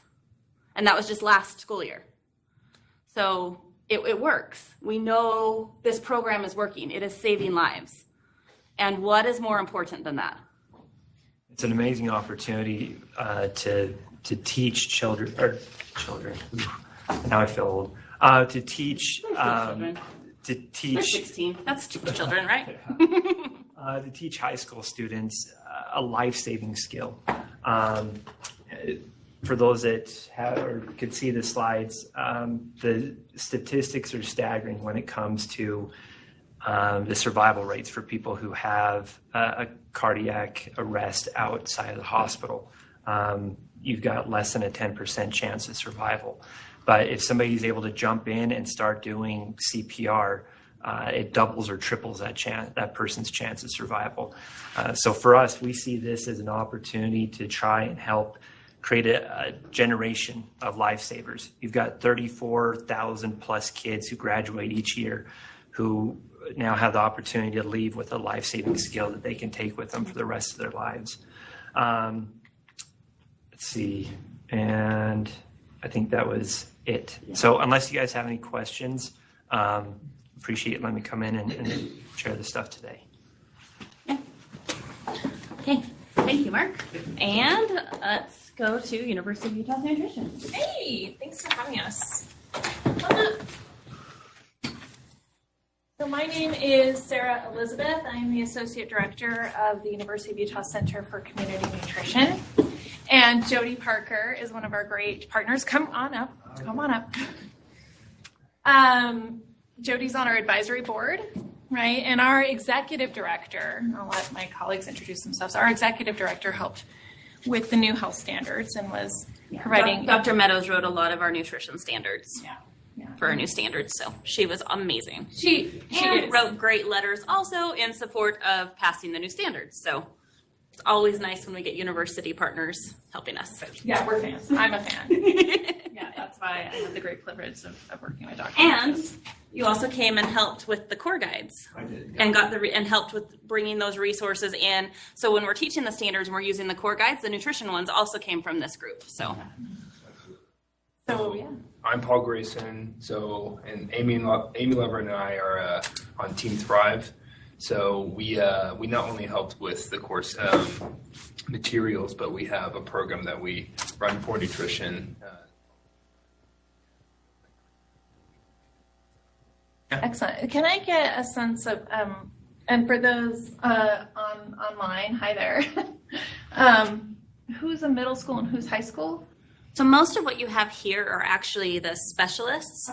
And that was just last school year. So it works. We know this program is working. It is saving lives. And what is more important than that? It's an amazing opportunity to teach children. Now I feel old. To teach. To teach. They're 16. That's children, right? To teach high school students a life-saving skill. For those that have or could see the slides, the statistics are staggering when it comes to the survival rates for people who have a cardiac arrest outside of the hospital. You've got less than a 10% chance of survival. But if somebody's able to jump in and start doing CPR, it doubles or triples that person's chance of survival. So for us, we see this as an opportunity to try and help create a generation of lifesavers. You've got 34,000 plus kids who graduate each year who now have the opportunity to leave with a life-saving skill that they can take with them for the rest of their lives. Let's see, and I think that was it. Yeah. So unless you guys have any questions, Appreciate letting me come in and share this stuff today. Okay, thank you, Mark. And let's go to University of Utah Nutrition. Hey, thanks for having us. Come up. So my name is Sarah Elizabeth. I'm the Associate Director of the University of Utah Center for Community Nutrition. And Jody Parker is one of our great partners. Come on up. Come on up. Jody's on our advisory board, right? And our executive director, I'll let my colleagues introduce themselves. Our executive director helped with the new health standards and was providing. Dr. Meadows wrote a lot of our nutrition standards. Yeah. For our new standards, so she was amazing. She wrote great letters also in support of passing the new standards. So it's always nice when we get university partners helping us. Yeah, we're fans. I'm a fan. Yeah, that's why I have the great privilege of working with Dr. And you also came and helped with the core guides. I did. And got and helped with bringing those resources in. So when we're teaching the standards and we're using the core guides, the nutrition ones also came from this group. So yeah. I'm Paul Grayson. And Amy Lever and I are on Team Thrive. So we not only helped with the course materials, but we have a program that we run for nutrition. Excellent. Can I get a sense of, and for those online, hi there, who's a middle school and who's high school? So most of what you have here are actually the specialists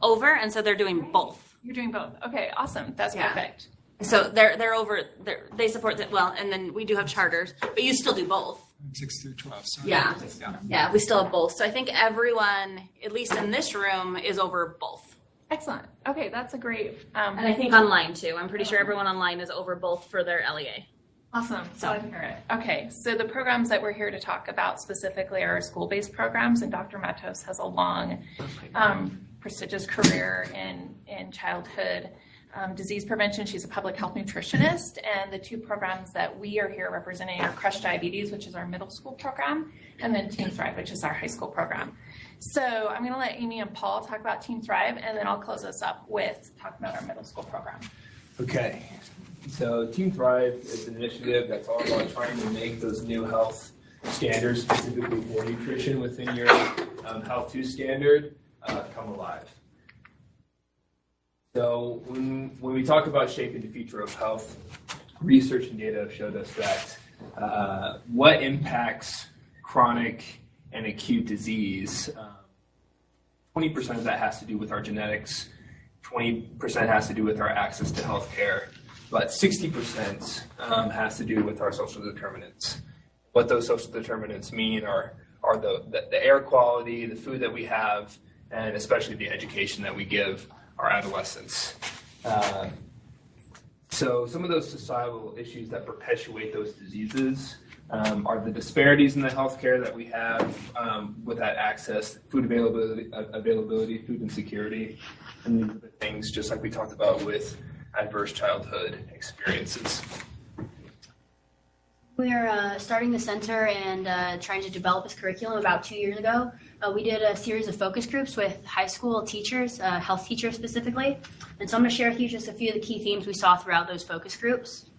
over, and so they're doing both. You're doing both. Okay, awesome. That's perfect. So they're over. They support that well, and then we do have charters, but you still do both. 6 through 12. So Yeah, we still have both. So I think everyone, at least in this room, is over both. Excellent. Okay, that's a great. And I think online too. I'm pretty sure everyone online is over both for their LEA. Awesome. Glad to hear it. Okay, so the programs that we're here to talk about specifically are school-based programs, and Dr. Matos has a long, prestigious career in childhood disease prevention. She's a public health nutritionist, and the two programs that we are here representing are Crush Diabetes, which is our middle school program, and then Team Thrive, which is our high school program. So I'm going to let Amy and Paul talk about Team Thrive, and then I'll close us up with talking about our middle school program. Okay. So Team Thrive is an initiative that's all about trying to make those new health standards, specifically for nutrition within your Health 2 standard, come alive. So when we talk about shaping the future of health, research and data have showed us that what impacts chronic and acute disease, 20% of that has to do with our genetics, 20% has to do with our access to health care, but 60% has to do with our social determinants. What those social determinants mean are the air quality, the food that we have, and especially the education that we give our adolescents. So some of those societal issues that perpetuate those diseases are the disparities in the healthcare that we have with that access, food availability, food insecurity, and these are the things just like we talked about with adverse childhood experiences. We're starting the center and trying to develop this curriculum about 2 years ago. We did a series of focus groups with high school teachers, health teachers specifically. And so I'm going to share with you just a few of the key themes we saw throughout those focus groups.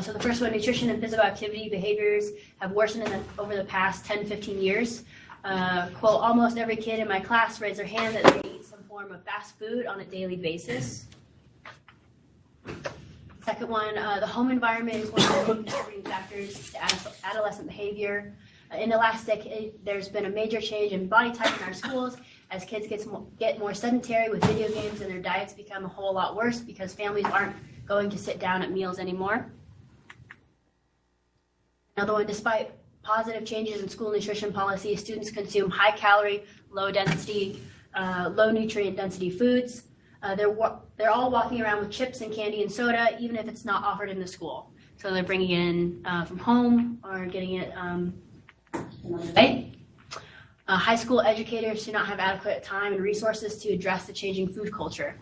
So the first one, nutrition and physical activity behaviors have worsened over the past 10, 15 years. Quote, almost every kid in my class raised their hand that they eat some form of fast food on a daily basis. Second one, the home environment is one of the main contributing factors to adolescent behavior. In the last decade, there's been a major change in body type in our schools as kids get more sedentary with video games and their diets become a whole lot worse because families aren't going to sit down at meals anymore. Another one, despite positive changes in school nutrition policy, students consume high-calorie, low-density, low-nutrient density foods. They're all walking around with chips and candy and soda, even if it's not offered in the school. So they're bringing it in from home or getting it another day. High school educators do not have adequate time and resources to address the changing food culture.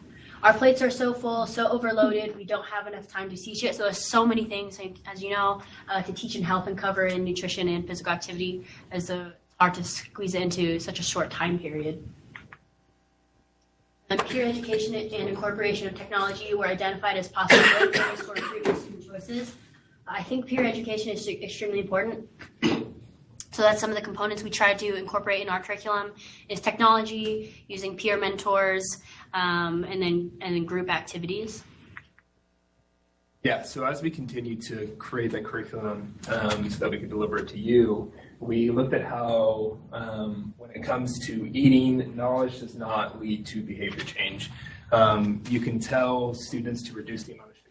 Our plates are so full, so overloaded, we don't have enough time to teach it. So there's so many things, as you know, to teach in health and cover in nutrition and physical activity, as it's hard to squeeze it into such a short time period. Peer education and incorporation of technology were identified as possible areas for improving student choices. I think peer education is extremely important. So that's some of the components we try to incorporate in our curriculum is technology, using peer mentors, and then group activities. Yeah, so as we continue to create that curriculum so that we can deliver it to you, we looked at how when it comes to eating, knowledge does not lead to behavior change. You can tell students to reduce the amount of sugar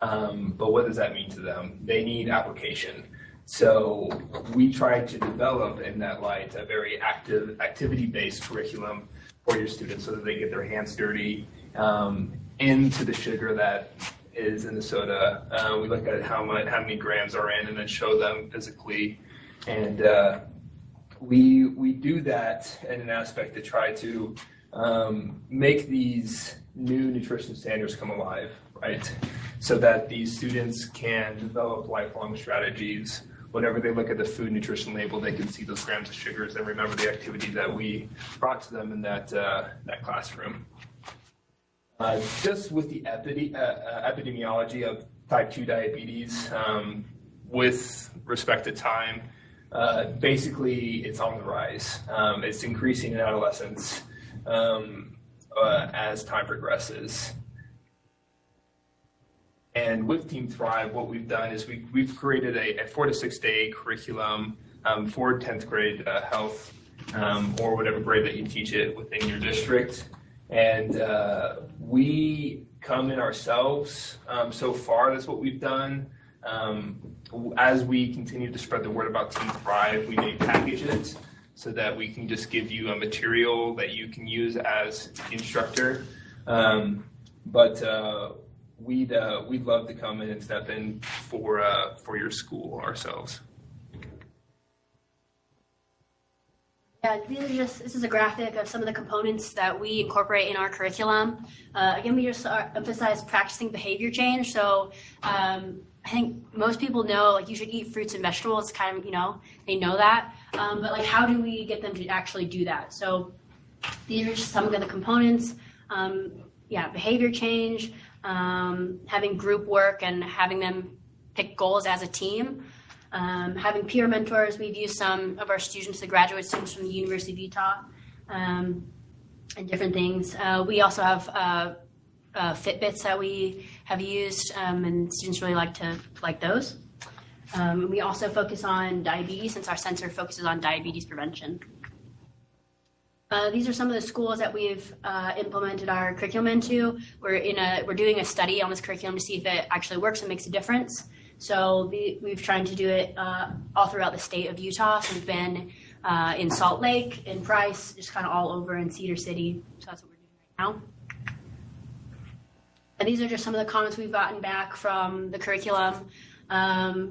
they eat, but what does that mean to them? They need application. So we tried to develop in that light a very active, activity-based curriculum for your students so that they get their hands dirty into the sugar that is in the soda. We look at how many grams are in and then show them physically. And we do that in an aspect to try to make these new nutrition standards come alive, right? So that these students can develop lifelong strategies. Whenever they look at the food nutrition label, they can see those grams of sugars and remember the activity that we brought to them in that classroom. Just with the epidemiology of type 2 diabetes, with respect to time, basically it's on the rise. It's increasing in adolescence as time progresses. And with Team Thrive, what we've done is we've created a 4 to 6 day curriculum for 10th grade health or whatever grade that you teach it within your district. And we come in ourselves. So far, that's what we've done. As we continue to spread the word about Team Thrive, we may package it so that we can just give you a material that you can use as instructor. But we'd love to come in and step in for your school ourselves. Yeah, this is a graphic of some of the components that we incorporate in our curriculum. Again, we just emphasize practicing behavior change. So I think most people know, like, you should eat fruits and vegetables. Kind of, they know that. But like, how do we get them to actually do that? So these are just some of the components. Behavior change, having group work and having them pick goals as a team. Having peer mentors. We've used some of our students, the graduate students from the University of Utah, and different things. We also have Fitbits that we have used, and students really like those. We also focus on diabetes, since our center focuses on diabetes prevention. These are some of the schools that we've implemented our curriculum into. We're doing a study on this curriculum to see if it actually works and makes a difference. So we've tried to do it all throughout the state of Utah. So we've been in Salt Lake, in Price, just kind of all over in Cedar City. So that's what we're doing right now. And these are just some of the comments we've gotten back from the curriculum.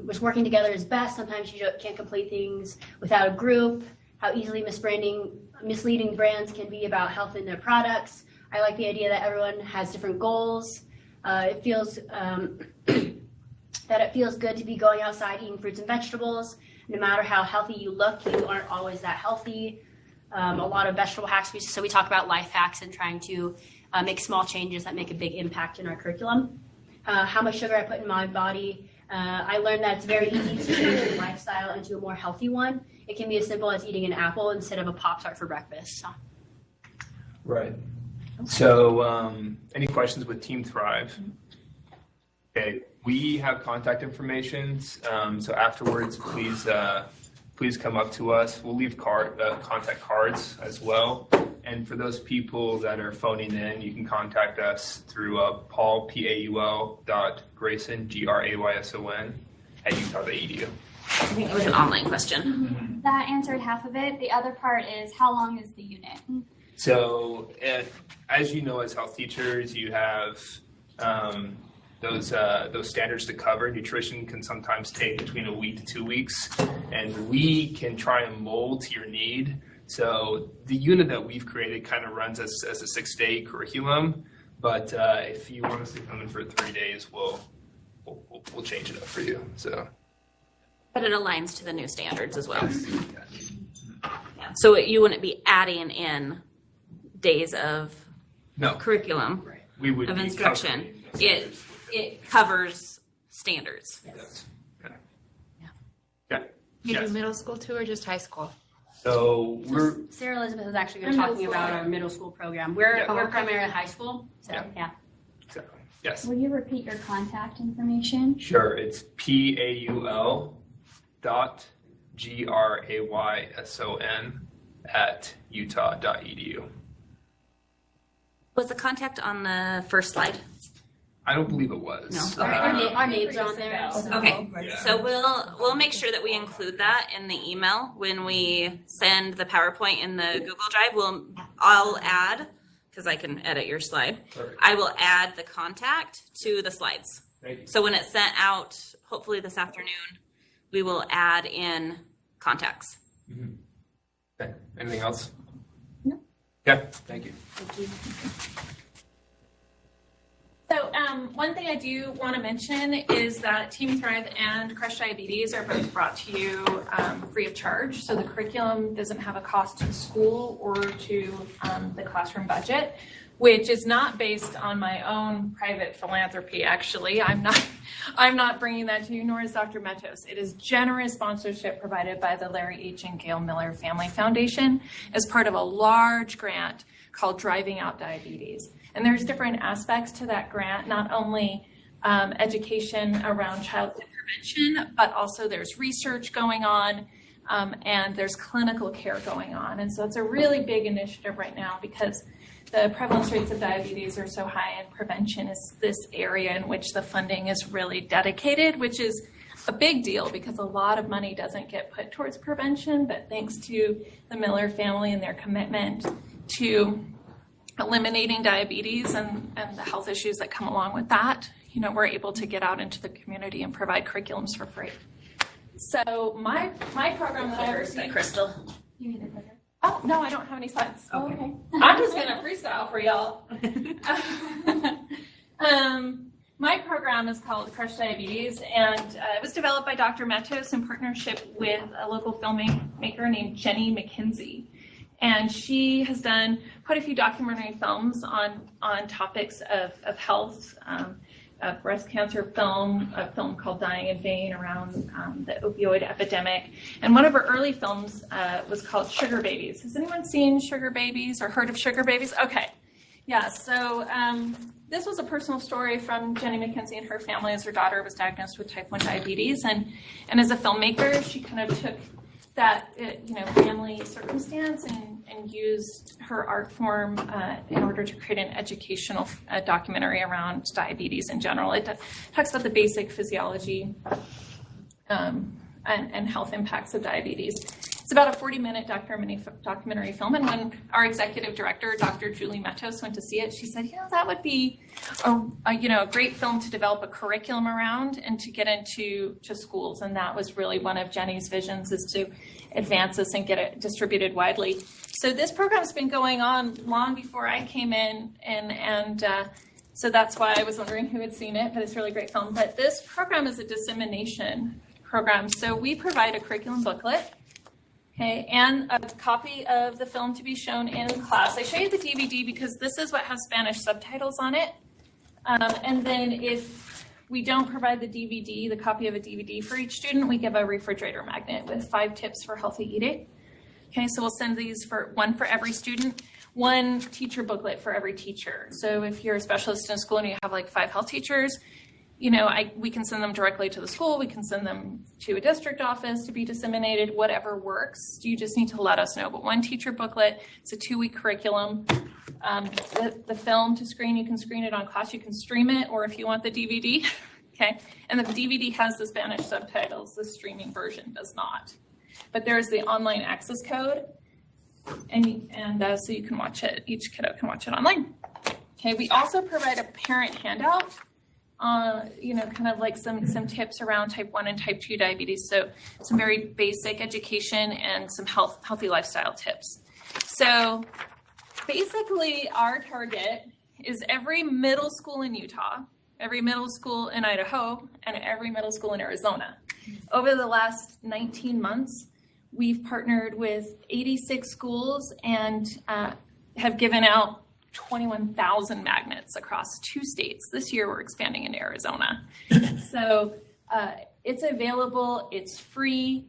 Which working together is best. Sometimes you can't complete things without a group. How easily misleading brands can be about health in their products. I like the idea that everyone has different goals. It feels that it feels good to be going outside eating fruits and vegetables. No matter how healthy you look, you aren't always that healthy. A lot of vegetable hacks. So we talk about life hacks and trying to make small changes that make a big impact in our curriculum. How much sugar I put in my body. I learned that it's very easy to change your lifestyle into a more healthy one. It can be as simple as eating an apple instead of a Pop-Tart for breakfast. So. Right. So any questions with Team Thrive? Okay, we have contact information. So afterwards, please come up to us. We'll leave contact cards as well. And for those people that are phoning in, you can contact us through Paul, Paul.Grayson, Grayson, at utah.edu. I think it was an online question. That answered half of it. The other part is, how long is the unit? So as you know, as health teachers, you have those standards to cover. Nutrition can sometimes take between a week to 2 weeks, and we can try and mold to your need. So the unit that we've created kind of runs as a 6-day curriculum, but if you want us to come in for 3 days, we'll change it up for you. So, but it aligns to the new standards as well. Yeah. So you wouldn't be adding in days of No. curriculum We would of be instruction. covering It covers standards. Yes. Okay. You Yes. do middle school too, or just high school? So we're Sarah Elizabeth is actually going to be talking about our middle school program. We're primarily high school, so yeah. exactly. Yes. Will you repeat your contact information? Sure. It's paul.grayson@utah.edu. Was the contact on the first slide? I don't believe it was. No. Our names are on there. Okay, Yeah. so we'll make sure that we include that in the email when we send the PowerPoint in the Google Drive. I'll add, because I can edit your slide. Perfect. I will add the contact to the slides. Thank you. So when it's sent out, hopefully this afternoon, we will add in contacts. Mm-hmm. Okay. Anything else? No. Okay. Thank you. So one thing I do want to mention is that Team Thrive and Crush Diabetes are both brought to you free of charge. So the curriculum doesn't have a cost to the school or to the classroom budget, which is not based on my own private philanthropy. Actually, I'm not bringing that to you, nor is Dr. Metos. It is generous sponsorship provided by the Larry H. and Gail Miller Family Foundation as part of a large grant called Driving Out Diabetes. And there's different aspects to that grant, not only education around childhood prevention, but also there's research going on and there's clinical care going on. And so it's a really big initiative right now because the prevalence rates of diabetes are so high, and prevention is this area in which the funding is really dedicated, which is a big deal because a lot of money doesn't get put towards prevention, but thanks to the Miller family and their commitment to eliminating diabetes and the health issues that come along with that, we're able to get out into the community and provide curriculums for free. So my program that I oversee, Crystal. You need a clicker. oh, no, I don't have any slides. Oh, okay. I'm just going to freestyle for y'all. My program is called Crush Diabetes, and it was developed by Dr. Metos in partnership with a local filmmaker named Jenny McKenzie. And she has done quite a few documentary films on topics of health, a breast cancer film, a film called Dying in Vain around the opioid epidemic. And one of her early films was called Sugar Babies. Has anyone seen Sugar Babies or heard of Sugar Babies? Okay. Yeah, so this was a personal story from Jenny McKenzie and her family as her daughter was diagnosed with type 1 diabetes. And as a filmmaker, she kind of took that family circumstance and used her art form in order to create an educational documentary around diabetes in general. It talks about the basic physiology and health impacts of diabetes. It's about a 40-minute documentary film, and when our executive director, Dr. Julie Metos, went to see it, she said, that would be a great film to develop a curriculum around and to get into schools, and that was really one of Jenny's visions, is to advance this and get it distributed widely. So this program's been going on long before I came in, and so that's why I was wondering who had seen it, but it's a really great film. But this program is a dissemination program, so we provide a curriculum booklet, okay, and a copy of the film to be shown in class. I show you the DVD because this is what has Spanish subtitles on it. And then if we don't provide the copy of a DVD for each student, we give a refrigerator magnet with 5 tips for healthy eating. Okay, so we'll send these one for every student, one teacher booklet for every teacher. So if you're a specialist in a school and you have like 5 health teachers, we can send them directly to the school. We can send them to a district office to be disseminated, whatever works. You just need to let us know. But one teacher booklet, it's a 2-week curriculum. The film to screen, you can screen it on class. You can stream it, or if you want the DVD, okay? And the DVD has the Spanish subtitles. The streaming version does not. But there's the online access code, and so you can watch it. Each kiddo can watch it online. Okay, we also provide a parent handout. Kind of like some tips around type 1 and type 2 diabetes. So some very basic education and some healthy lifestyle tips. So basically our target is every middle school in Utah, every middle school in Idaho, and every middle school in Arizona. Over the last 19 months, we've partnered with 86 schools and have given out 21,000 magnets across 2 states. This year we're expanding into Arizona. So it's available, it's free.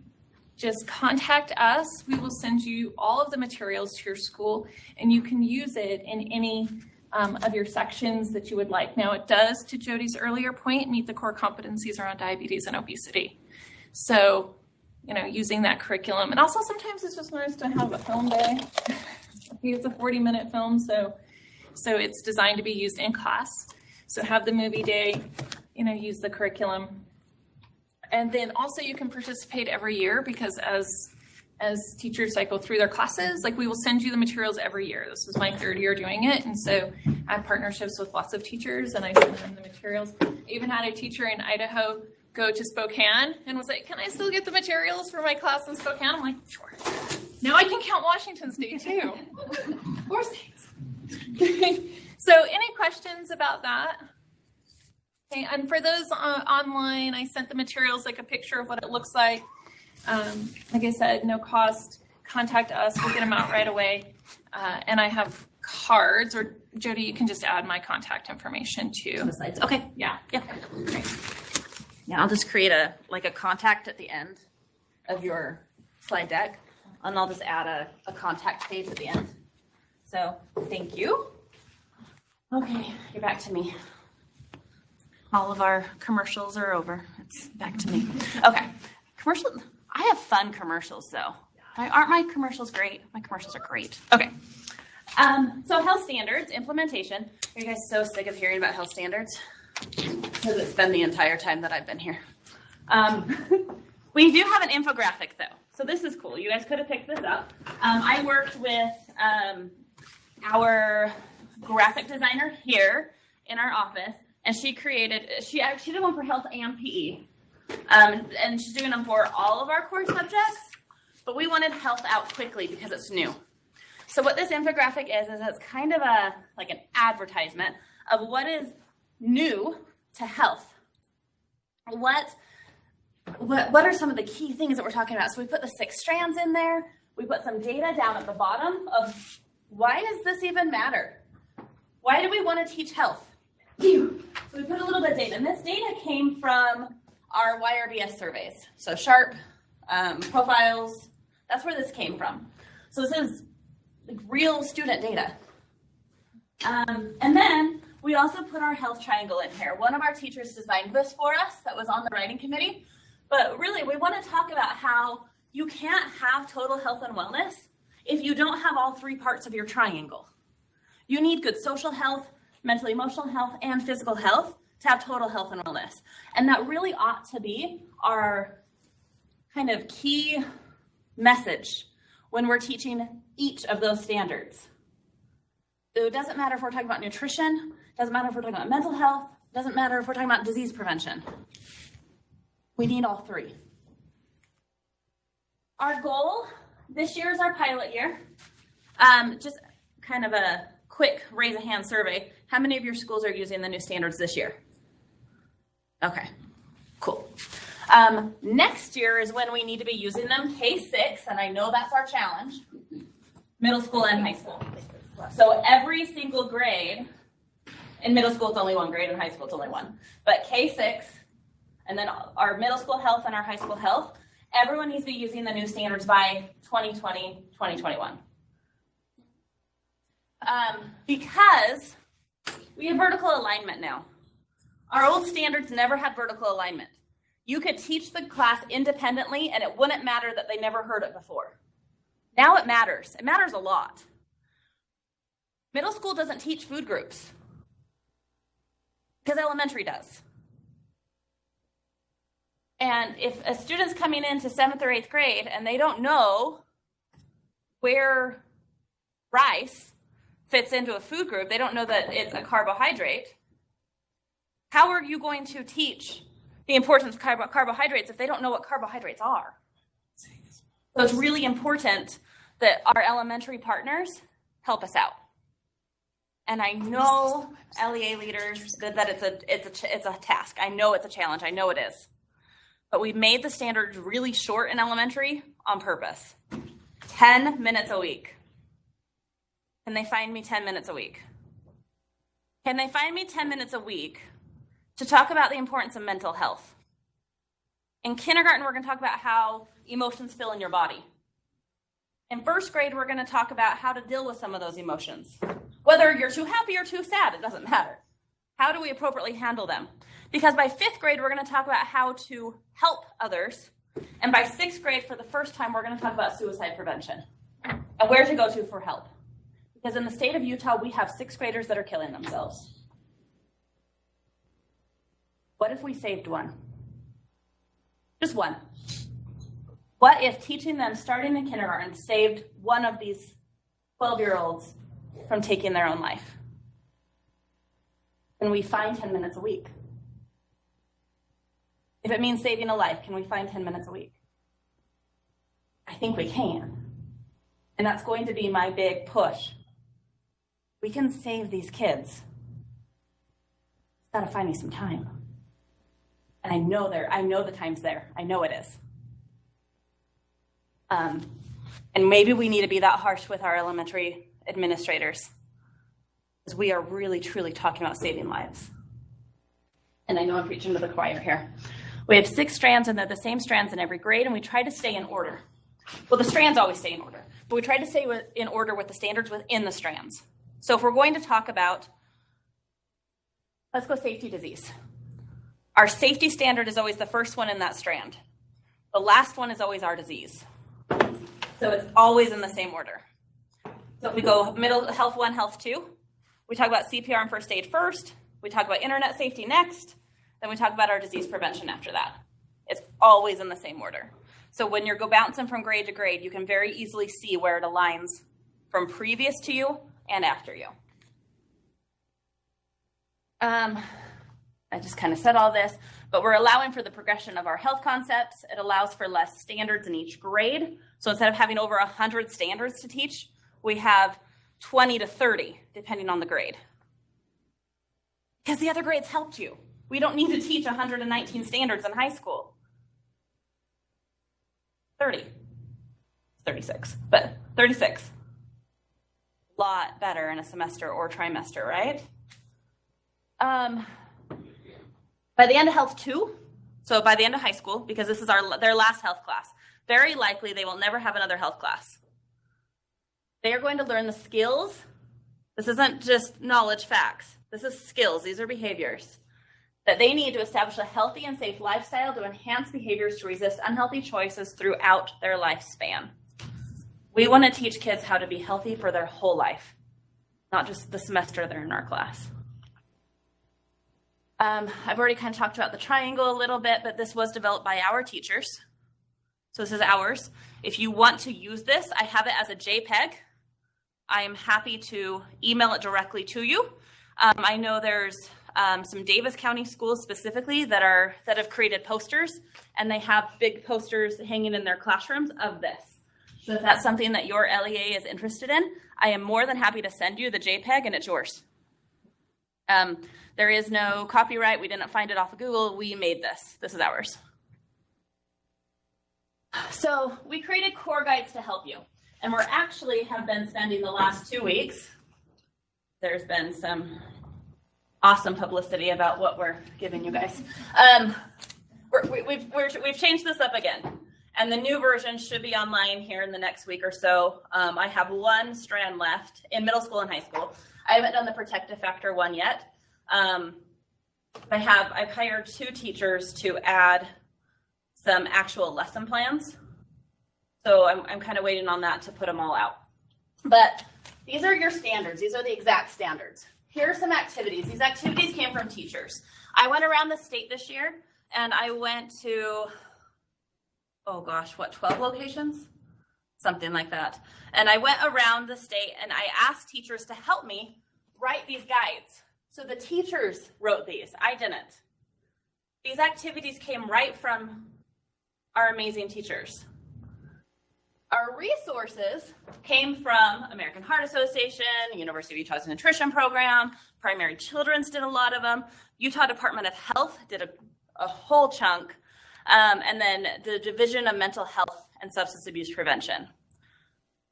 Just contact us. We will send you all of the materials to your school, and you can use it in any of your sections that you would like. Now, it does, to Jody's earlier point, meet the core competencies around diabetes and obesity. So, using that curriculum. And also sometimes it's just nice to have a film day. It's a 40-minute film, so it's designed to be used in class. So have the movie day, use the curriculum. And then also you can participate every year, because as teachers cycle through their classes, we will send you the materials every year. This is my 3rd year doing it. And so I have partnerships with lots of teachers, and I send them the materials. I even had a teacher in Idaho go to Spokane and was like, can I still get the materials for my class in Spokane? I'm like, sure. Now I can count Washington State too. 4 states. So any questions about that? Okay, and for those online, I sent the materials, a picture of what it looks like. Like I said, no cost. Contact us. We'll get them out right away. And I have cards, or Jody, you can just add my contact information to the slides. Okay. Yeah. Great. Yeah, I'll just create a contact at the end of your slide deck, and I'll just add a contact page at the end. So thank you. Okay, you're back to me. All of our commercials are over. It's back to me. Okay, commercials. I have fun commercials though. Aren't my commercials great? My commercials are great. Okay. So health standards implementation. Are you guys so sick of hearing about health standards? Because it's been the entire time that I've been here. We do have an infographic though. So this is cool. You guys could have picked this up. I worked with our graphic designer here in our office, and she did one for health and PE. And she's doing them for all of our core subjects, but we wanted health out quickly because it's new. So what this infographic is it's kind of an advertisement of what is new to health. What are some of the key things that we're talking about? So we put the 6 strands in there. We put some data down at the bottom of why does this even matter? Why do we want to teach health? So we put a little bit of data, and this data came from our YRBS surveys. So SHARP, profiles, that's where this came from. So this is real student data. And then we also put our health triangle in here. One of our teachers designed this for us that was on the writing committee. But really, we want to talk about how you can't have total health and wellness if you don't have all 3 parts of your triangle. You need good social health, mental, emotional health, and physical health to have total health and wellness. And that really ought to be our kind of key message when we're teaching each of those standards. So it doesn't matter if we're talking about nutrition, doesn't matter if we're talking about mental health, doesn't matter if we're talking about disease prevention. We need all 3. Our goal this year is our pilot year. Just kind of a quick raise a hand survey. How many of your schools are using the new standards this year? Okay, cool. Next year is when we need to be using them, K-6, and I know that's our challenge, middle school and high school. So every single grade, in middle school it's only 1 grade, in high school it's only 1, but K-6, and then our middle school health and our high school health, everyone needs to be using the new standards by 2020, 2021. Because we have vertical alignment now. Our old standards never had vertical alignment. You could teach the class independently and it wouldn't matter that they never heard it before. Now it matters. It matters a lot. Middle school doesn't teach food groups because elementary does. And if a student's coming into 7th or 8th grade and they don't know where rice fits into a food group, they don't know that it's a carbohydrate, how are you going to teach the importance of carbohydrates if they don't know what carbohydrates are? So it's really important that our elementary partners help us out. And I know LEA leaders that it's a task. I know it's a challenge. I know it is. But we've made the standards really short in elementary on purpose. 10 minutes a week. Can they find me 10 minutes a week? Can they find me 10 minutes a week to talk about the importance of mental health? In kindergarten, we're going to talk about how emotions feel in your body. In first grade, we're going to talk about how to deal with some of those emotions. Whether you're too happy or too sad, it doesn't matter. How do we appropriately handle them? Because by 5th grade, we're going to talk about how to help others. And by 6th grade, for the first time, we're going to talk about suicide prevention and where to go to for help. Because in the state of Utah, we have 6th graders that are killing themselves. What if we saved one? Just one. What if teaching them starting in kindergarten saved one of these 12-year-olds from taking their own life? Can we find 10 minutes a week? If it means saving a life, can we find 10 minutes a week? I think we can. And that's going to be my big push. We can save these kids. Gotta find me some time. And I know the time's there. I know it is. And maybe we need to be that harsh with our elementary administrators, because we are really, truly talking about saving lives. And I know I'm preaching to the choir here. We have 6 strands, and they're the same strands in every grade, and we try to stay in order. Well, the strands always stay in order, but we try to stay in order with the standards within the strands. So if we're going to talk about, let's go safety disease. Our safety standard is always the first one in that strand. The last one is always our disease. So it's always in the same order. So if we go middle health 1, health 2, we talk about CPR and first aid first. We talk about internet safety next. Then we talk about our disease prevention after that. It's always in the same order. So when you're bouncing from grade to grade, you can very easily see where it aligns from previous to you and after you. I just kind of said all this, but we're allowing for the progression of our health concepts. It allows for less standards in each grade. So instead of having over 100 standards to teach, we have 20 to 30, depending on the grade. Because the other grades helped you. We don't need to teach 119 standards in high school. 30. 36, but 36. A lot better in a semester or trimester, right? By the end of health 2, so by the end of high school, because this is their last health class, very likely they will never have another health class. They are going to learn the skills. This isn't just knowledge facts. This is skills. These are behaviors that they need to establish a healthy and safe lifestyle to enhance behaviors to resist unhealthy choices throughout their lifespan. We want to teach kids how to be healthy for their whole life, not just the semester they're in our class. I've already kind of talked about the triangle a little bit, but this was developed by our teachers. So this is ours. If you want to use this, I have it as a JPEG. I am happy to email it directly to you. I know there's some Davis County schools specifically that have created posters, and they have big posters hanging in their classrooms of this. So if that's something that your LEA is interested in, I am more than happy to send you the JPEG, and it's yours. There is no copyright. We didn't find it off of Google. We made this. This is ours. So we created core guides to help you. And we're actually have been spending the last 2 weeks. There's been some awesome publicity about what we're giving you guys. We've changed this up again. And the new version should be online here in the next week or so. I have 1 strand left in middle school and high school. I haven't done the protective factor one yet. I've hired 2 teachers to add some actual lesson plans. So I'm kind of waiting on that to put them all out. But these are your standards. These are the exact standards. Here are some activities. These activities came from teachers. I went around the state this year, and I went to, 12 locations? Something like that. And I went around the state, and I asked teachers to help me write these guides. So the teachers wrote these. I didn't. These activities came right from our amazing teachers. Our resources came from American Heart Association, University of Utah's Nutrition Program, Primary Children's did a lot of them, Utah Department of Health did a whole chunk, and then the Division of Mental Health and Substance Abuse Prevention.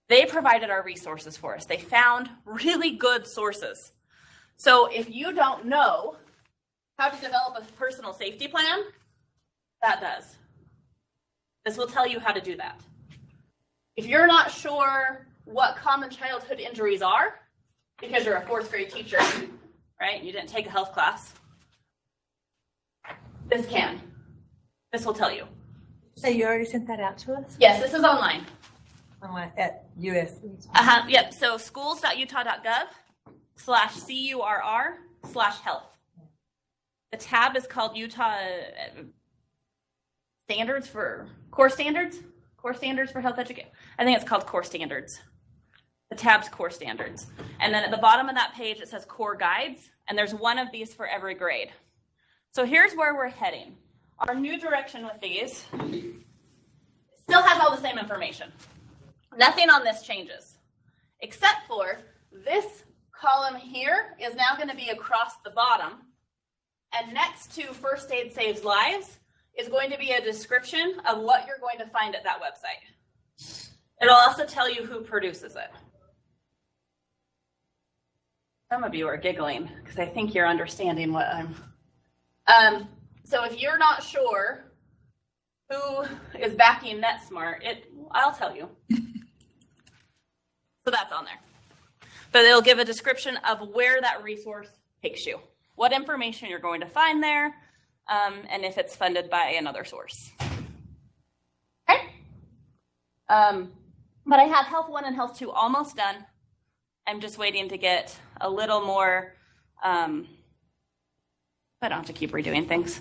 They provided our resources for us. They found really good sources. So if you don't know how to develop a personal safety plan, that does. This will tell you how to do that. If you're not sure what common childhood injuries are, because you're a 4th grade teacher, right? You didn't take a health class. This can. This will tell you. So you already sent that out to us? Yes, this is online. Online at US. Yep, so schools.utah.gov/CURR/health. The tab is called Utah Standards for Core Standards for Health Education. I think it's called Core Standards. The tab's Core Standards. And then at the bottom of that page, it says Core Guides, and there's one of these for every grade. So here's where we're heading. Our new direction with these still has all the same information. Nothing on this changes, except for this column here is now going to be across the bottom, and next to First Aid Saves Lives is going to be a description of what you're going to find at that website. It'll also tell you who produces it. Some of you are giggling because I think you're understanding what I'm... So if you're not sure who is backing NetSmart, I'll tell you. So that's on there. But it'll give a description of where that resource takes you, what information you're going to find there, and if it's funded by another source. Okay? But I have Health 1 and Health 2 almost done. I'm just waiting to get a little more, I don't have to keep redoing things.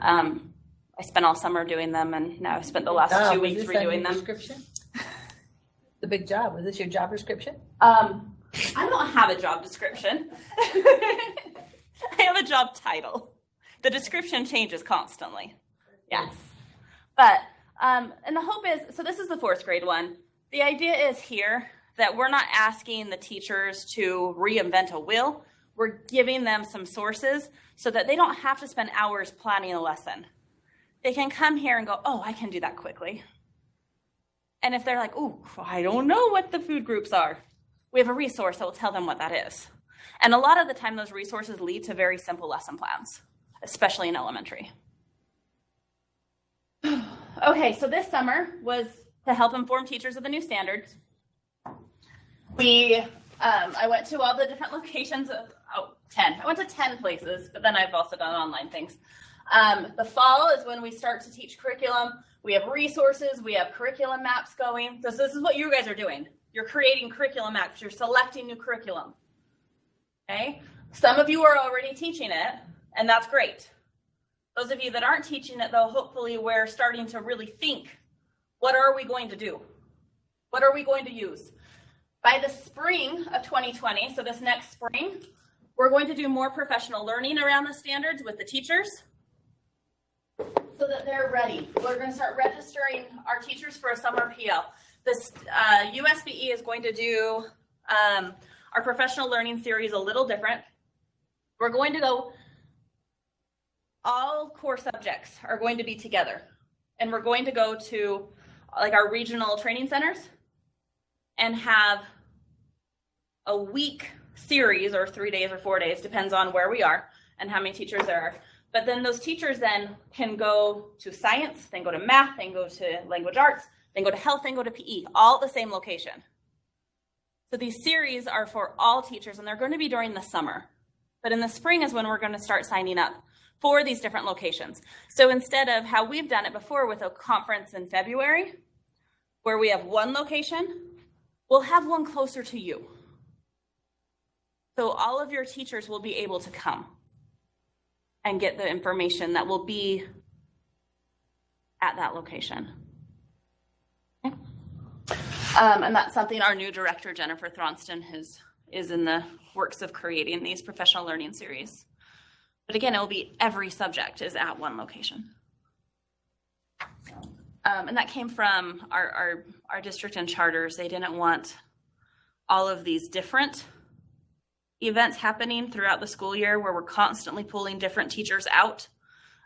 I spent all summer doing them, and now I've spent the last 2 weeks redoing them. Description? The big job. Was this your job description? I don't have a job description. I have a job title. The description changes constantly. Yes. But, and the hope is, so this is the 4th grade one. The idea is here that we're not asking the teachers to reinvent a wheel. We're giving them some sources so that they don't have to spend hours planning a lesson. They can come here and go, oh, I can do that quickly. And if they're like, oh, I don't know what the food groups are, we have a resource that will tell them what that is. And a lot of the time, those resources lead to very simple lesson plans, especially in elementary. Okay, so this summer was to help inform teachers of the new standards. I went to all the different locations of, 10. I went to 10 places, but then I've also done online things. The fall is when we start to teach curriculum. We have resources, we have curriculum maps going. So this is what you guys are doing. You're creating curriculum maps, you're selecting new curriculum. Okay? Some of you are already teaching it, and that's great. Those of you that aren't teaching it, though, hopefully we're starting to really think, what are we going to do? What are we going to use? By the spring of 2020, so this next spring, we're going to do more professional learning around the standards with the teachers so that they're ready. We're going to start registering our teachers for a summer PL. This USBE is going to do our professional learning series a little different. We're going to go, all core subjects are going to be together. And we're going to go to like our regional training centers and have a week series, or 3 days or 4 days, depends on where we are and how many teachers there are. But then those teachers then can go to science, then go to math, then go to language arts, then go to health, then go to PE, all at the same location. So these series are for all teachers, and they're going to be during the summer. But in the spring is when we're going to start signing up for these different locations. So instead of how we've done it before with a conference in February, where we have one location, we'll have one closer to you. So all of your teachers will be able to come and get the information that will be at that location. Okay. And that's something our new director, Jennifer Thronston, is in the works of creating, these professional learning series. But again, it will be every subject is at one location. And that came from our district and charters. They didn't want all of these different events happening throughout the school year where we're constantly pulling different teachers out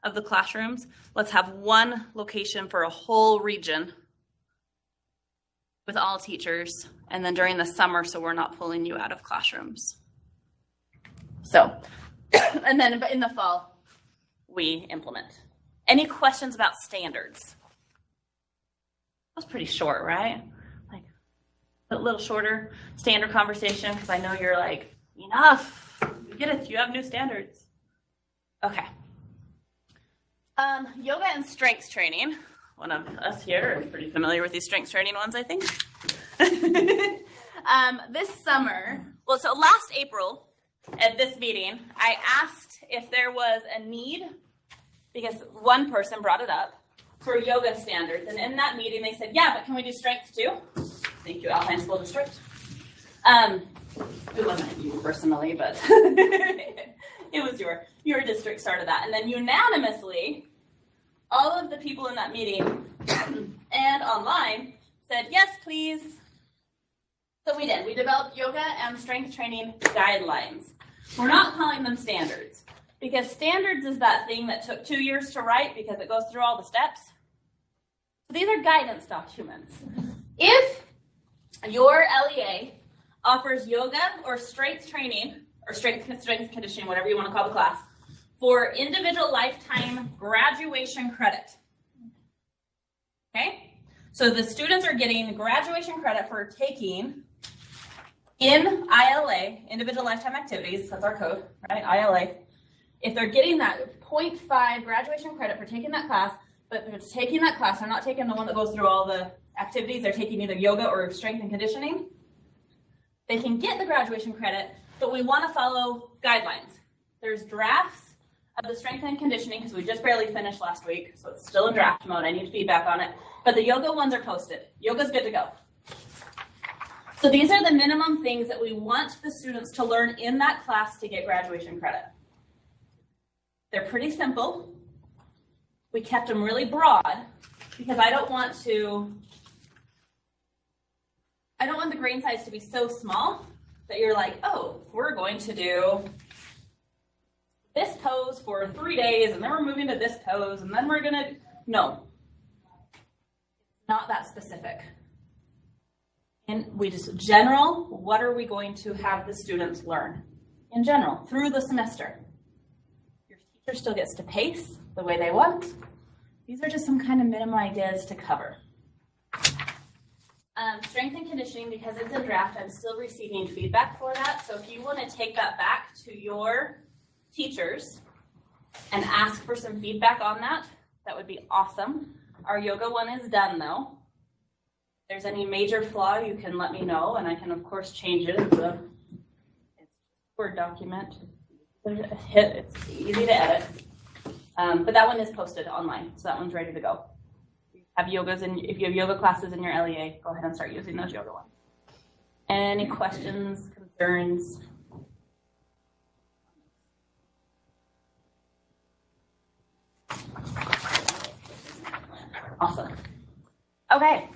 of the classrooms. Let's have one location for a whole region with all teachers, and then during the summer, so we're not pulling you out of classrooms. So, and then in the fall, we implement. Any questions about standards? That was pretty short, right? Like a little shorter standard conversation because I know you're like, enough. We get it. You have new standards. Okay. Yoga and strength training. One of us here is pretty familiar with these strength training ones, I think. This summer, well, so last April at this meeting, I asked if there was a need, because one person brought it up, for yoga standards. And in that meeting, they said, yeah, but can we do strength too? Thank you, Alpine School District. It wasn't you personally, but it was your district started that. And then unanimously, all of the people in that meeting and online said, yes, please. So we did. We developed yoga and strength training guidelines. We're not calling them standards because standards is that thing that took 2 years to write because it goes through all the steps. So these are guidance documents. If your LEA offers yoga or strength training or strength conditioning, whatever you want to call the class, for individual lifetime graduation credit. Okay? So the students are getting graduation credit for taking in ILA, individual lifetime activities, that's our code, right? ILA. If they're getting that 0.5 graduation credit for taking that class, but they're taking that class, they're not taking the one that goes through all the activities, they're taking either yoga or strength and conditioning, they can get the graduation credit, but we want to follow guidelines. There's drafts of the strength and conditioning, because we just barely finished last week, so it's still in draft mode. I need feedback on it. But the yoga ones are posted. Yoga's good to go. So these are the minimum things that we want the students to learn in that class to get graduation credit. They're pretty simple. We kept them really broad because I don't want the grain size to be so small that you're like, oh, we're going to do this pose for 3 days, and then we're moving to this pose, and then we're gonna, no. Not that specific. And we just, general, what are we going to have the students learn? In general, through the semester. Your teacher still gets to pace the way they want. These are just some kind of minimum ideas to cover. Strength and conditioning, because it's a draft, I'm still receiving feedback for that. So if you want to take that back to your teachers and ask for some feedback on that, that would be awesome. Our yoga one is done though. If there's any major flaw, you can let me know, and I can of course change it. It's a Word document. It's easy to edit. But that one is posted online, so that one's ready to go. If you have yoga classes in your LEA, go ahead and start using those yoga ones. Any questions, concerns? Awesome. Okay.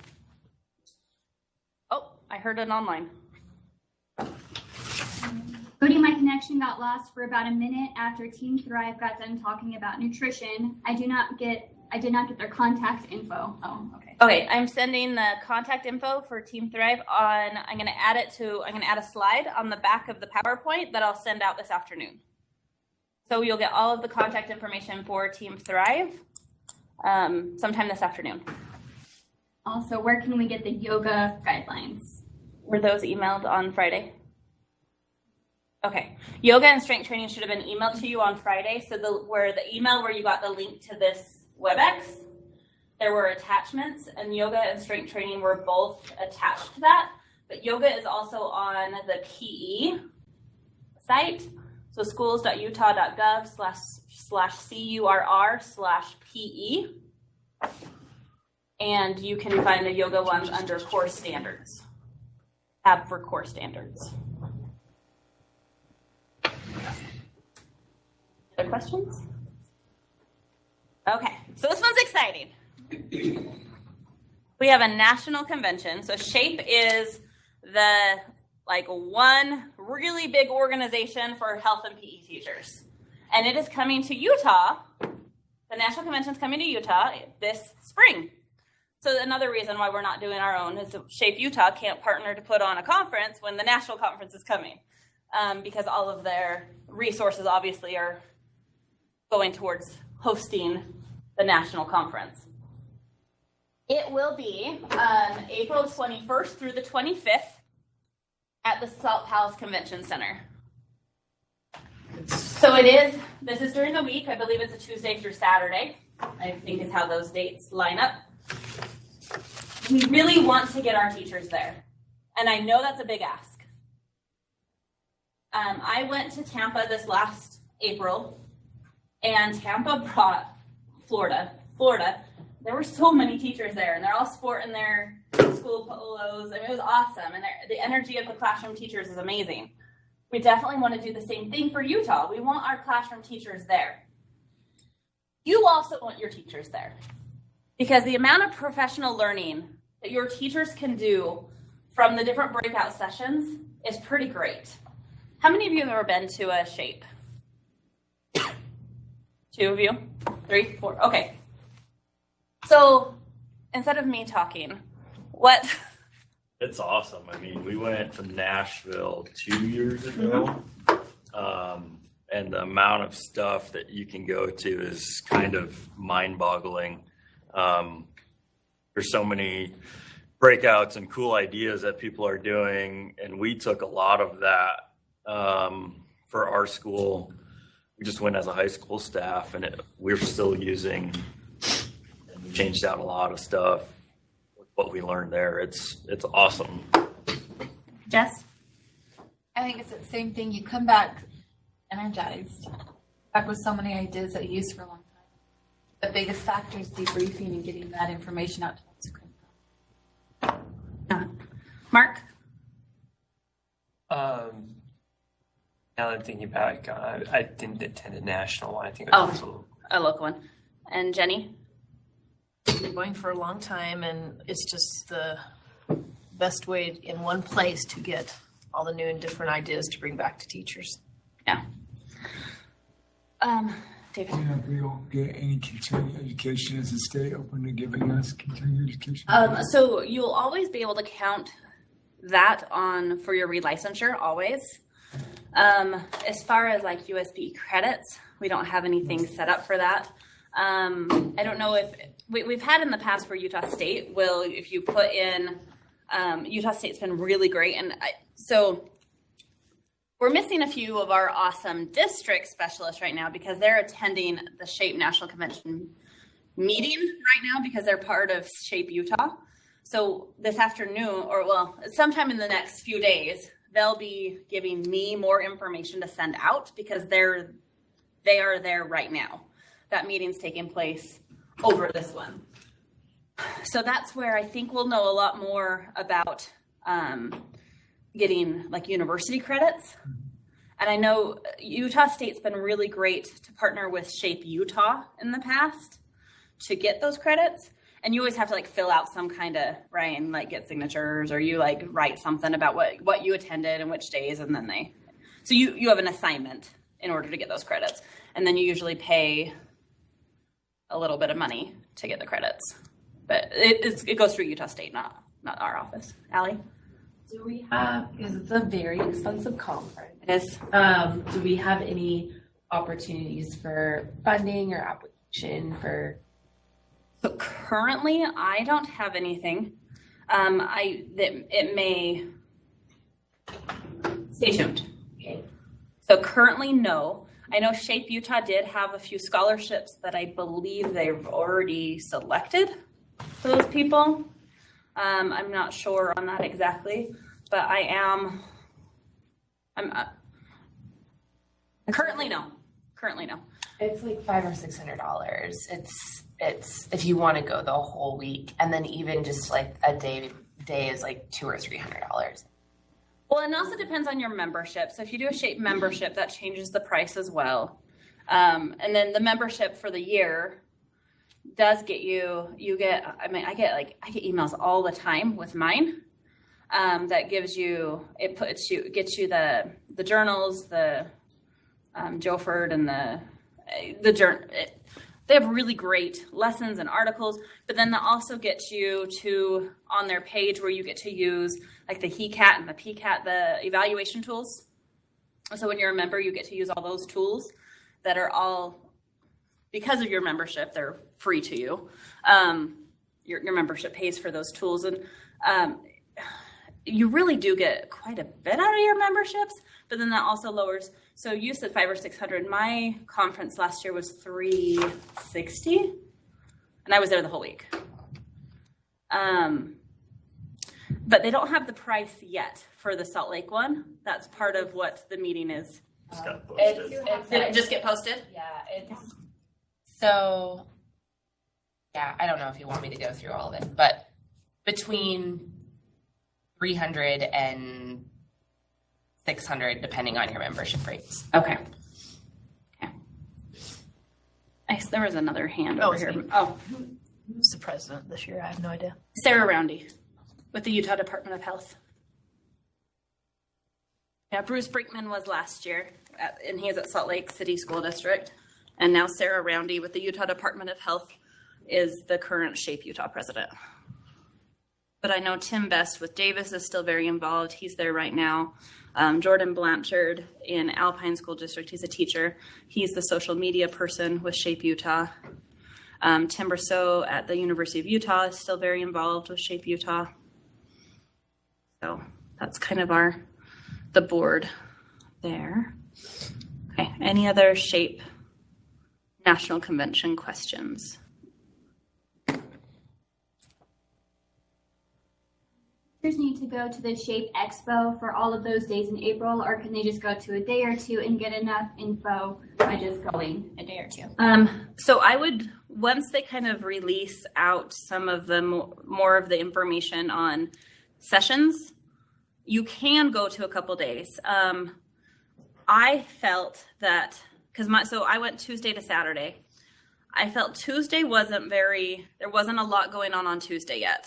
Oh, I heard it online. Cody, my connection got lost for about a minute after Team Thrive got done talking about nutrition. I did not get their contact info. Oh, okay. Okay, I'm sending the contact info for Team Thrive on, I'm gonna add a slide on the back of the PowerPoint that I'll send out this afternoon. So you'll get all of the contact information for Team Thrive sometime this afternoon. Also, where can we get the yoga guidelines? Were those emailed on Friday? Okay. Yoga and strength training should have been emailed to you on Friday. So the email where you got the link to this WebEx, there were attachments, and yoga and strength training were both attached to that. But yoga is also on the PE site. So schools.utah.gov/CURR/PE. And you can find the yoga ones under core standards. Tab for core standards. Other questions? Okay, so this one's exciting. We have a national convention. So SHAPE is the one really big organization for health and PE teachers. And it is coming to Utah. The national convention is coming to Utah this spring. So another reason why we're not doing our own is that SHAPE Utah can't partner to put on a conference when the national conference is coming. because all of their resources obviously are going towards hosting the national conference. It will be April 21st through the 25th at the Salt Palace Convention Center. So this is during the week. I believe it's a Tuesday through Saturday, I think is how those dates line up. We really want to get our teachers there. And I know that's a big ask. I went to Tampa this last April, and Tampa brought Florida. There were so many teachers there, and they're all sporting their school polos. I mean, it was awesome, and the energy of the classroom teachers is amazing. We definitely want to do the same thing for Utah. We want our classroom teachers there. You also want your teachers there, because the amount of professional learning that your teachers can do from the different breakout sessions is pretty great. How many of you have ever been to a SHAPE? 2 of you? 3, 4? Okay. So instead of me talking, what? It's awesome. I mean, we went to Nashville 2 years ago, and the amount of stuff that you can go to is kind of mind-boggling. There's so many breakouts and cool ideas that people are doing, and we took a lot of that for our school. We just went as a high school staff, and we're still using, and we changed out a lot of stuff with what we learned there. It's awesome. Jess? I think it's the same thing. You come back energized, back with so many ideas that you used for a long time. The biggest factor is debriefing and getting that information out to them. Mark? Now that I'm thinking back, I didn't attend a national one. I think it was a local one. And Jenny? Been going for a long time, and it's just the best way in one place to get all the new and different ideas to bring back to teachers. Yeah. David? We don't get any continuing education. Is the state open to giving us continuing education? So you'll always be able to count that on for your relicensure, always. As far as like USB credits, we don't have anything set up for that. I don't know if we've had in the past where Utah State will, if you put in, Utah State's been really great. And so we're missing a few of our awesome district specialists right now because they're attending the SHAPE National Convention meeting right now because they're part of SHAPE Utah. So this afternoon, or well, sometime in the next few days, they'll be giving me more information to send out because they are there right now. That meeting's taking place over this one. So that's where I think we'll know a lot more about getting like university credits. And I know Utah State's been really great to partner with SHAPE Utah in the past to get those credits. And you always have to like fill out some kind of, right, and like get signatures, or you like write something about what you attended and which days, and then so you have an assignment in order to get those credits. And then you usually pay a little bit of money to get the credits. But it goes through Utah State, not our office. Allie? Do we have, because it's a very expensive conference. It is. Do we have any opportunities for funding or application for? So currently, I don't have anything. It may, stay tuned. Okay. So currently, no. I know SHAPE Utah did have a few scholarships that I believe they've already selected for those people. I'm not sure on that exactly, but I'm currently no. It's like $500 or $600. It's if you want to go the whole week, and then even just like a day is like $200 or $300. Well, it also depends on your membership. So if you do a SHAPE membership, that changes the price as well. And then the membership for the year does get I get emails all the time with mine. That gets you the journals, the Joford and the journal. They have really great lessons and articles, but then they'll also get you to on their page where you get to use like the HECAT and the PCAT, the evaluation tools. So when you're a member, you get to use all those tools that are all, because of your membership, they're free to you. Your membership pays for those tools. And you really do get quite a bit out of your memberships, but then that also lowers. So you said 500 or 600. My conference last year was 360, and I was there the whole week. But they don't have the price yet for the Salt Lake one. That's part of what the meeting is. Just got posted. Did it just get posted? Yeah, so, yeah, I don't know if you want me to go through all of it, but between 300 and 600, depending on your membership rates. Okay. There was another hand over here. Oh, Who's the president this year? I have no idea. Sarah Roundy with the Utah Department of Health. Yeah, Bruce Brinkman was last year, and he is at Salt Lake City School District. And now Sarah Roundy with the Utah Department of Health is the current Shape Utah president. But I know Tim Best with Davis is still very involved. He's there right now. Jordan Blanchard in Alpine School District, he's a teacher. He's the social media person with Shape Utah. Tim Brousseau at the University of Utah is still very involved with Shape Utah. So that's kind of the board there. Okay, any other Shape National Convention questions? Teachers need to go to the Shape Expo for all of those days in April, or can they just go to a day or two and get enough info by just going a day or two? So I would, once they kind of release out some of the more of the information on sessions, you can go to a couple days. I felt that, so I went Tuesday to Saturday. I felt Tuesday there wasn't a lot going on Tuesday yet.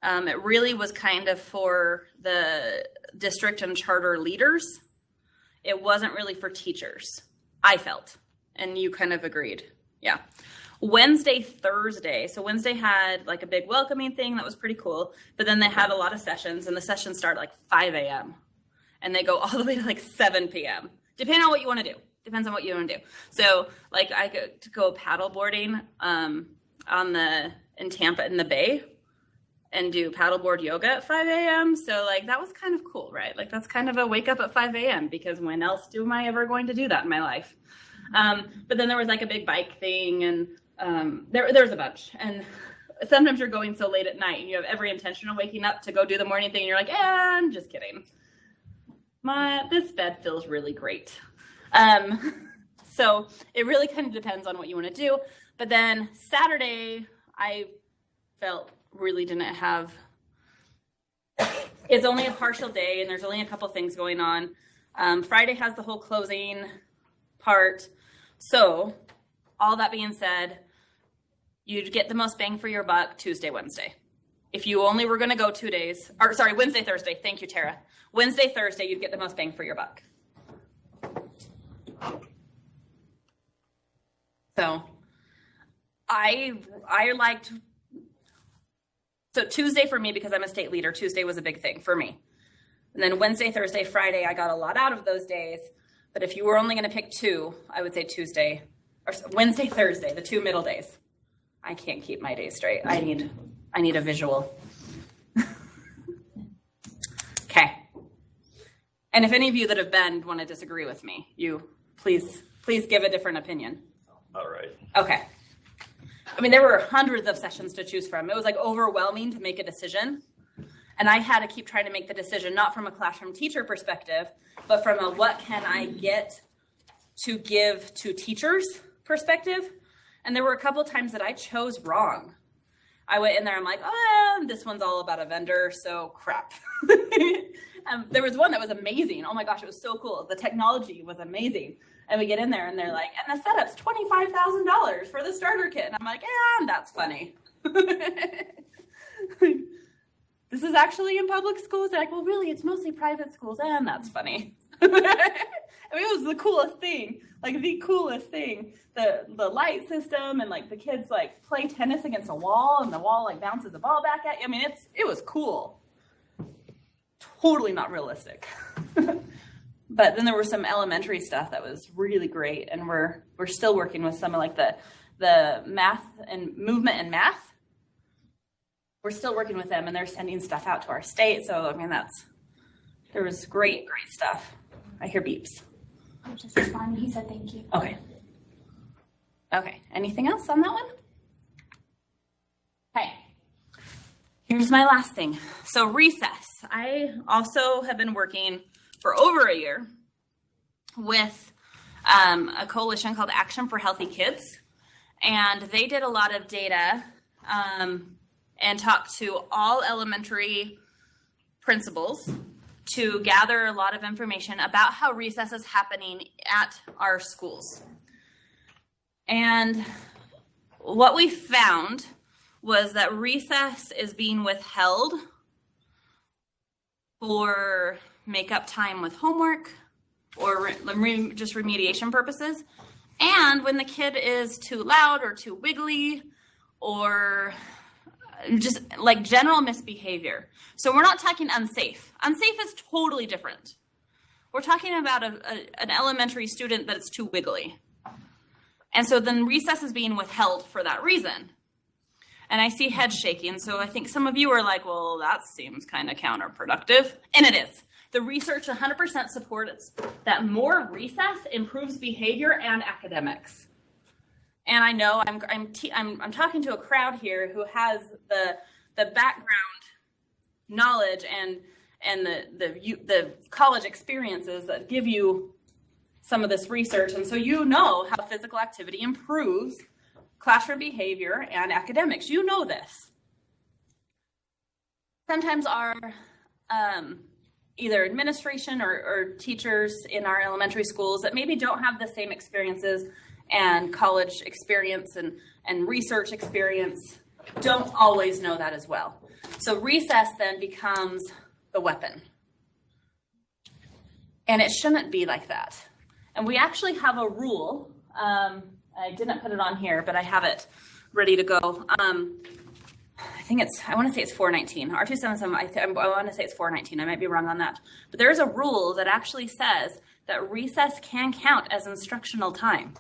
It really was kind of for the district and charter leaders. It wasn't really for teachers, I felt, and you kind of agreed. Yeah. Wednesday, Thursday. So Wednesday had like a big welcoming thing that was pretty cool, but then they had a lot of sessions, and the sessions start like 5 a.m. and they go all the way to like 7 p.m. Depending on what you want to do. Depends on what you want to do. So like I could go paddle boarding in Tampa in the Bay and do paddleboard yoga at 5 a.m. So like that was kind of cool, right? Like that's kind of a wake up at 5 a.m. because when else am I ever going to do that in my life? But then there was like a big bike thing, and there's a bunch. And sometimes you're going so late at night and you have every intention of waking up to go do the morning thing, and you're like, I'm just kidding. This bed feels really great. So it really kind of depends on what you want to do. But then Saturday, I felt really didn't have, it's only a partial day and there's only a couple things going on. Friday has the whole closing part. So all that being said, you'd get the most bang for your buck Tuesday, Wednesday. If you only were going to go 2 days, Wednesday, Thursday. Thank you, Tara. Wednesday, Thursday, you'd get the most bang for your buck. So I liked, so Tuesday for me, because I'm a state leader, Tuesday was a big thing for me. And then Wednesday, Thursday, Friday, I got a lot out of those days. But if you were only going to pick two, I would say Tuesday, or Wednesday, Thursday, the 2 middle days. I can't keep my days straight. I need a visual. Okay. And if any of you that have been want to disagree with me, you please give a different opinion. All right. Okay. I mean, there were hundreds of sessions to choose from. It was like overwhelming to make a decision. And I had to keep trying to make the decision, not from a classroom teacher perspective, but from a what can I get to give to teachers perspective. And there were a couple of times that I chose wrong. I went in there, I'm like, this one's all about a vendor, so crap. There was one that was amazing. Oh my gosh, it was so cool. The technology was amazing. And we get in there and they're like, and the setup's $25,000 for the starter kit. And I'm like, that's funny. This is actually in public schools. They're like, well, really, it's mostly private schools. And that's funny. I mean, it was the coolest thing, like the coolest thing. The light system, and like the kids like play tennis against a wall, and the wall like bounces the ball back at you. I mean, it was cool. Totally not realistic. But then there was some elementary stuff that was really great, and we're still working with some of like the math and movement and math. We're still working with them, and they're sending stuff out to our state. So I mean, there was great stuff. I hear beeps. I was just responding. He said thank you. Okay. Anything else on that one? Okay. Here's my last thing. So recess. I also have been working for over a year with a coalition called Action for Healthy Kids. And they did a lot of data and talked to all elementary principals to gather a lot of information about how recess is happening at our schools. And what we found was that recess is being withheld for make-up time with homework or just remediation purposes. And when the kid is too loud or too wiggly or just like general misbehavior. So we're not talking unsafe. Unsafe is totally different. We're talking about an elementary student that's too wiggly. And so then recess is being withheld for that reason. And I see heads shaking. So I think some of you are like, well, that seems kind of counterproductive. And it is. The research 100% supports that more recess improves behavior and academics. And I know I'm talking to a crowd here who has the background knowledge and the college experiences that give you some of this research. And so you know how physical activity improves classroom behavior and academics. You know this. Sometimes our either administration or teachers in our elementary schools that maybe don't have the same experiences and college experience and research experience don't always know that as well. So recess then becomes the weapon. And it shouldn't be like that. And we actually have a rule. I didn't put it on here, but I have it ready to go. I want to say it's 419. R277, I want to say it's 419. I might be wrong on that. But there is a rule that actually says that recess can count as instructional time.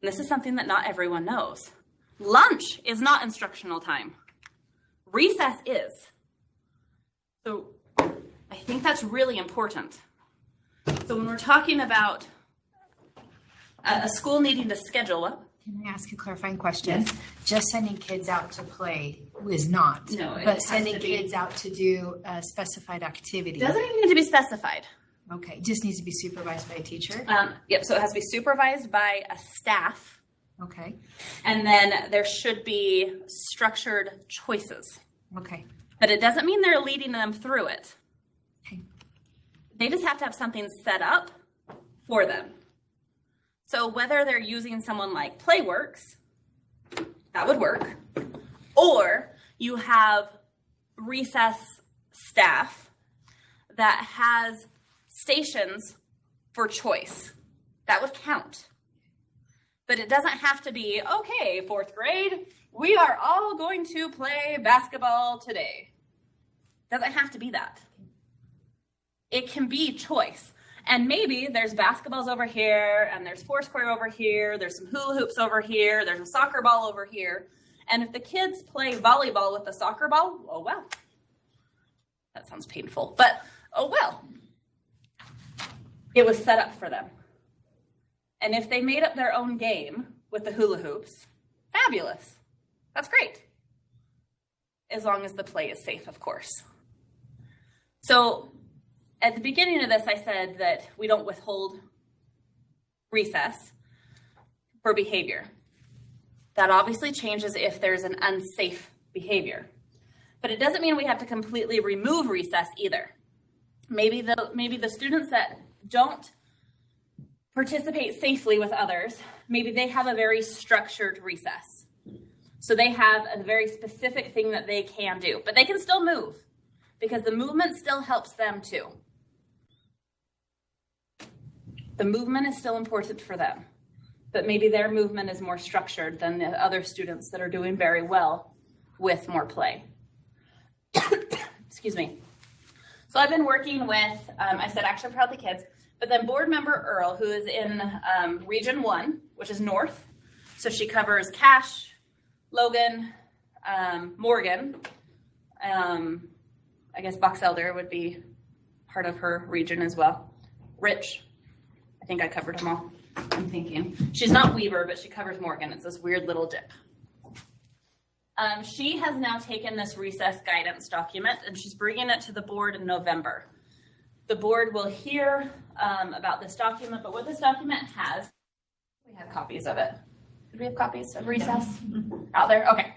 And this is something that not everyone knows. Lunch is not instructional time. Recess is. So I think that's really important. So when we're talking about a school needing to schedule, what? Can I ask a clarifying question? Yes. Just sending kids out to play is not. No, but sending kids out to do a specified activity. Doesn't even need to be specified. Okay, just needs to be supervised by a teacher? Yep, so it has to be supervised by a staff. Okay. And then there should be structured choices. Okay. But it doesn't mean they're leading them through it. Okay. They just have to have something set up for them. So whether they're using someone like Playworks, that would work, or you have recess staff that has stations for choice, that would count. But it doesn't have to be, okay, fourth grade, we are all going to play basketball today. It doesn't have to be that. It can be choice. And maybe there's basketballs over here, and there's foursquare over here, there's some hula hoops over here, there's a soccer ball over here. And if the kids play volleyball with the soccer ball, oh well. That sounds painful, but oh well. It was set up for them. And if they made up their own game with the hula hoops, fabulous. That's great. As long as the play is safe, of course. So at the beginning of this, I said that we don't withhold recess for behavior. That obviously changes if there's an unsafe behavior. But it doesn't mean we have to completely remove recess either. Maybe the students that don't participate safely with others, maybe they have a very structured recess. So they have a very specific thing that they can do, but they can still move because the movement still helps them too. The movement is still important for them, but maybe their movement is more structured than the other students that are doing very well with more play. Excuse me. So So I've been working with, I said actually Proudly Kids, but then board member Earl, who is in Region 1, which is North. So she covers Cache, Logan, Morgan. I guess Box Elder would be part of her region as well. Rich, I think I covered them all. I'm thinking. She's not Weaver, but she covers Morgan. It's this weird little dip. She has now taken this recess guidance document and she's bringing it to the board in November. The board will hear about this document, but what this document has, we have copies of it. Did we have copies of recess out there? Okay.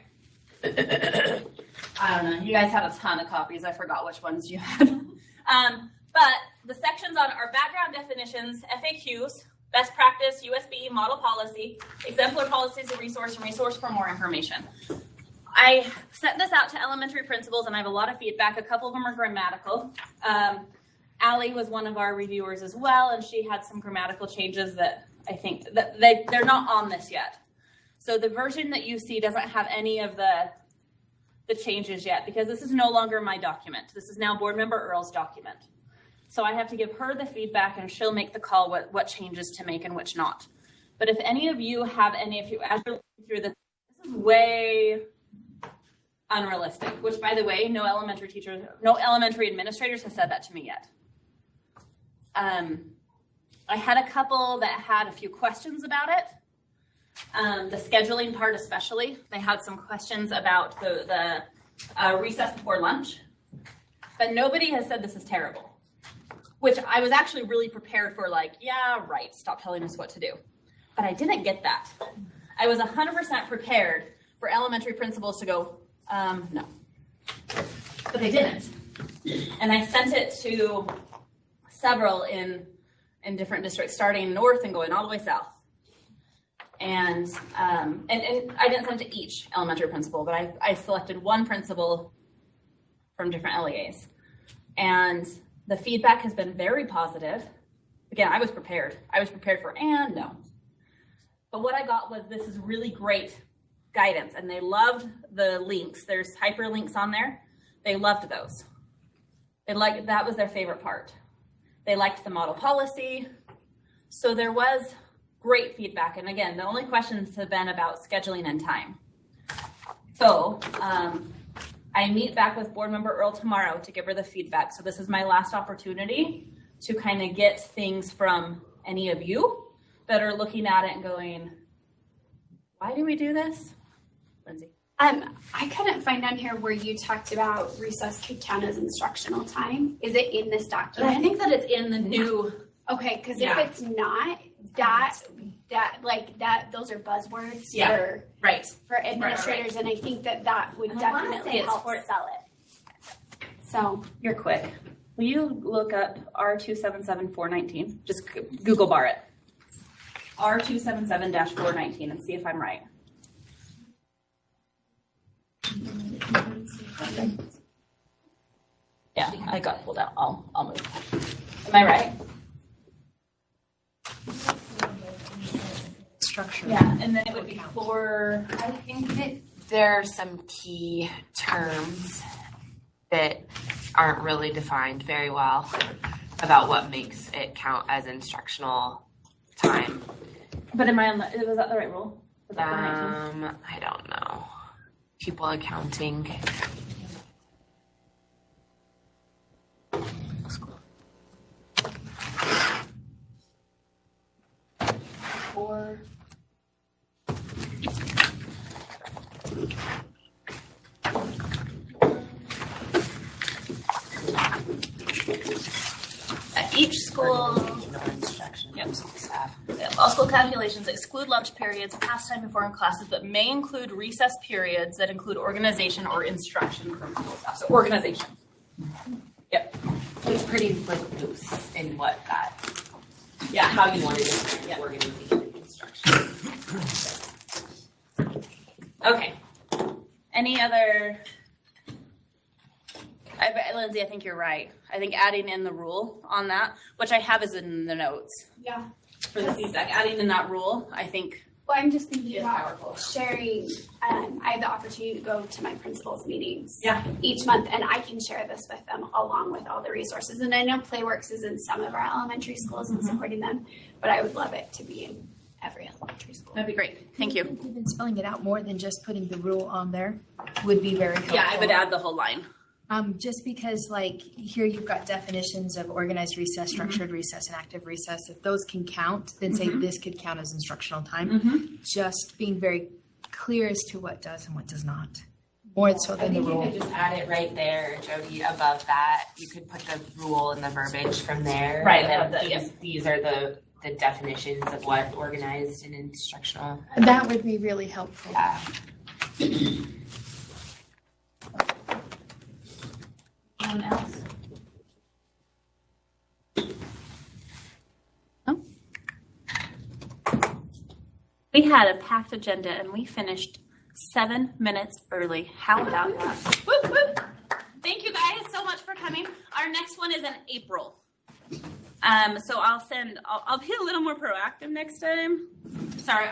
I don't know. You guys had a ton of copies. I forgot which ones you had. But the sections on our background definitions, FAQs, best practice, USB, model policy, exemplar policies, a resource, and resource for more information. I sent this out to elementary principals, and I have a lot of feedback. A couple of them are grammatical. Allie was one of our reviewers as well, and she had some grammatical changes that I think that they're not on this yet. So the version that you see doesn't have any of the changes yet because this is no longer my document. This is now board member Earl's document. So I have to give her the feedback and she'll make the call what changes to make and which not. But if any of you have any, if you as you're looking through this is way unrealistic, which by the way, no elementary administrators have said that to me yet. I had a couple that had a few questions about it. The scheduling part especially, they had some questions about the recess before lunch, but nobody has said this is terrible, which I was actually really prepared for, like, yeah, right, stop telling us what to do. But I didn't get that. I was 100% prepared for elementary principals to go, no. But they didn't. And I sent it to several in different districts, starting north and going all the way south. And I didn't send it to each elementary principal, but I selected one principal from different LEAs. And the feedback has been very positive. Again, I was prepared. I was prepared for and no. But what I got was this is really great guidance, and they loved the links. There's hyperlinks on there. They loved those. That was their favorite part. They liked the model policy. So there was great feedback. And again, the only questions have been about scheduling and time. So I meet back with board member Earl tomorrow to give her the feedback. So this is my last opportunity to kind of get things from any of you that are looking at it and going, why do we do this? Lindsay. I couldn't find on here where you talked about recess could count as instructional time. Is it in this document? I think that it's in the new. Okay, because Yeah. if it's not, those are buzzwords for right for administrators, and I think that would definitely help sell it. So You're quick. Will you look up R277419? Just Google bar it. R277-419 and see if I'm right. Yeah, I got pulled out. I'll move. Am I right? Structure. Yeah, and then it would be for, I think that there are some key terms that aren't really defined very well about what makes it count as instructional time. But am I on was that the right rule? Was that 419? I don't know. People accounting. Or at each school, all school calculations exclude lunch periods, pastime and foreign classes, but may include recess periods that include organization or instruction from school staff. So organization. Yep. It's pretty loose in what that. Yeah, how you want to yeah. organization and instruction. Okay. Any other? Lindsay, I think you're right. I think adding in the rule on that, which I have is in the notes. Yeah. For the feedback, adding in that rule, I think Well, I'm just thinking Is about powerful. sharing. I have the opportunity to go to my principal's meetings Yeah. each month, and I can share this with them along with all the resources. And I know PlayWorks is in some of our elementary schools and supporting them, but I would love it to be in every elementary school. That'd be great. Thank you. Even spelling it out more than just putting the rule on there would be very helpful. Yeah, I would add the whole line. Just because like here you've got definitions of organized recess, structured recess, and active recess. If those can count, then say this could count as instructional time. Just being very clear as to what does and what does not. More so than the You rule. could just add it right there, Jody, above that. You could put the rule and the verbiage from there. Right, And above then that, these are the definitions of what organized and instructional. That would be really helpful. Yeah. Anyone else? No? We had a packed agenda and we finished 7 minutes early. How about that? Woo, woo. Thank you guys so much for coming. Our next one is in April. So I'll be a little more proactive next time. Sorry,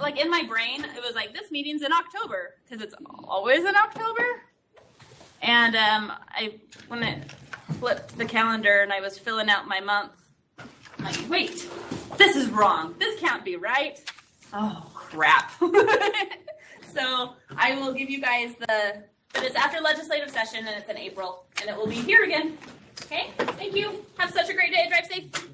like in my brain, it was like this meeting's in October because it's always in October. And when I flipped the calendar and I was filling out my month, I'm like, wait, this is wrong. This can't be right. Oh, crap. So I will give you guys but it's after legislative session and it's in April and it will be here again. Okay, thank you. Have such a great day. Drive safe.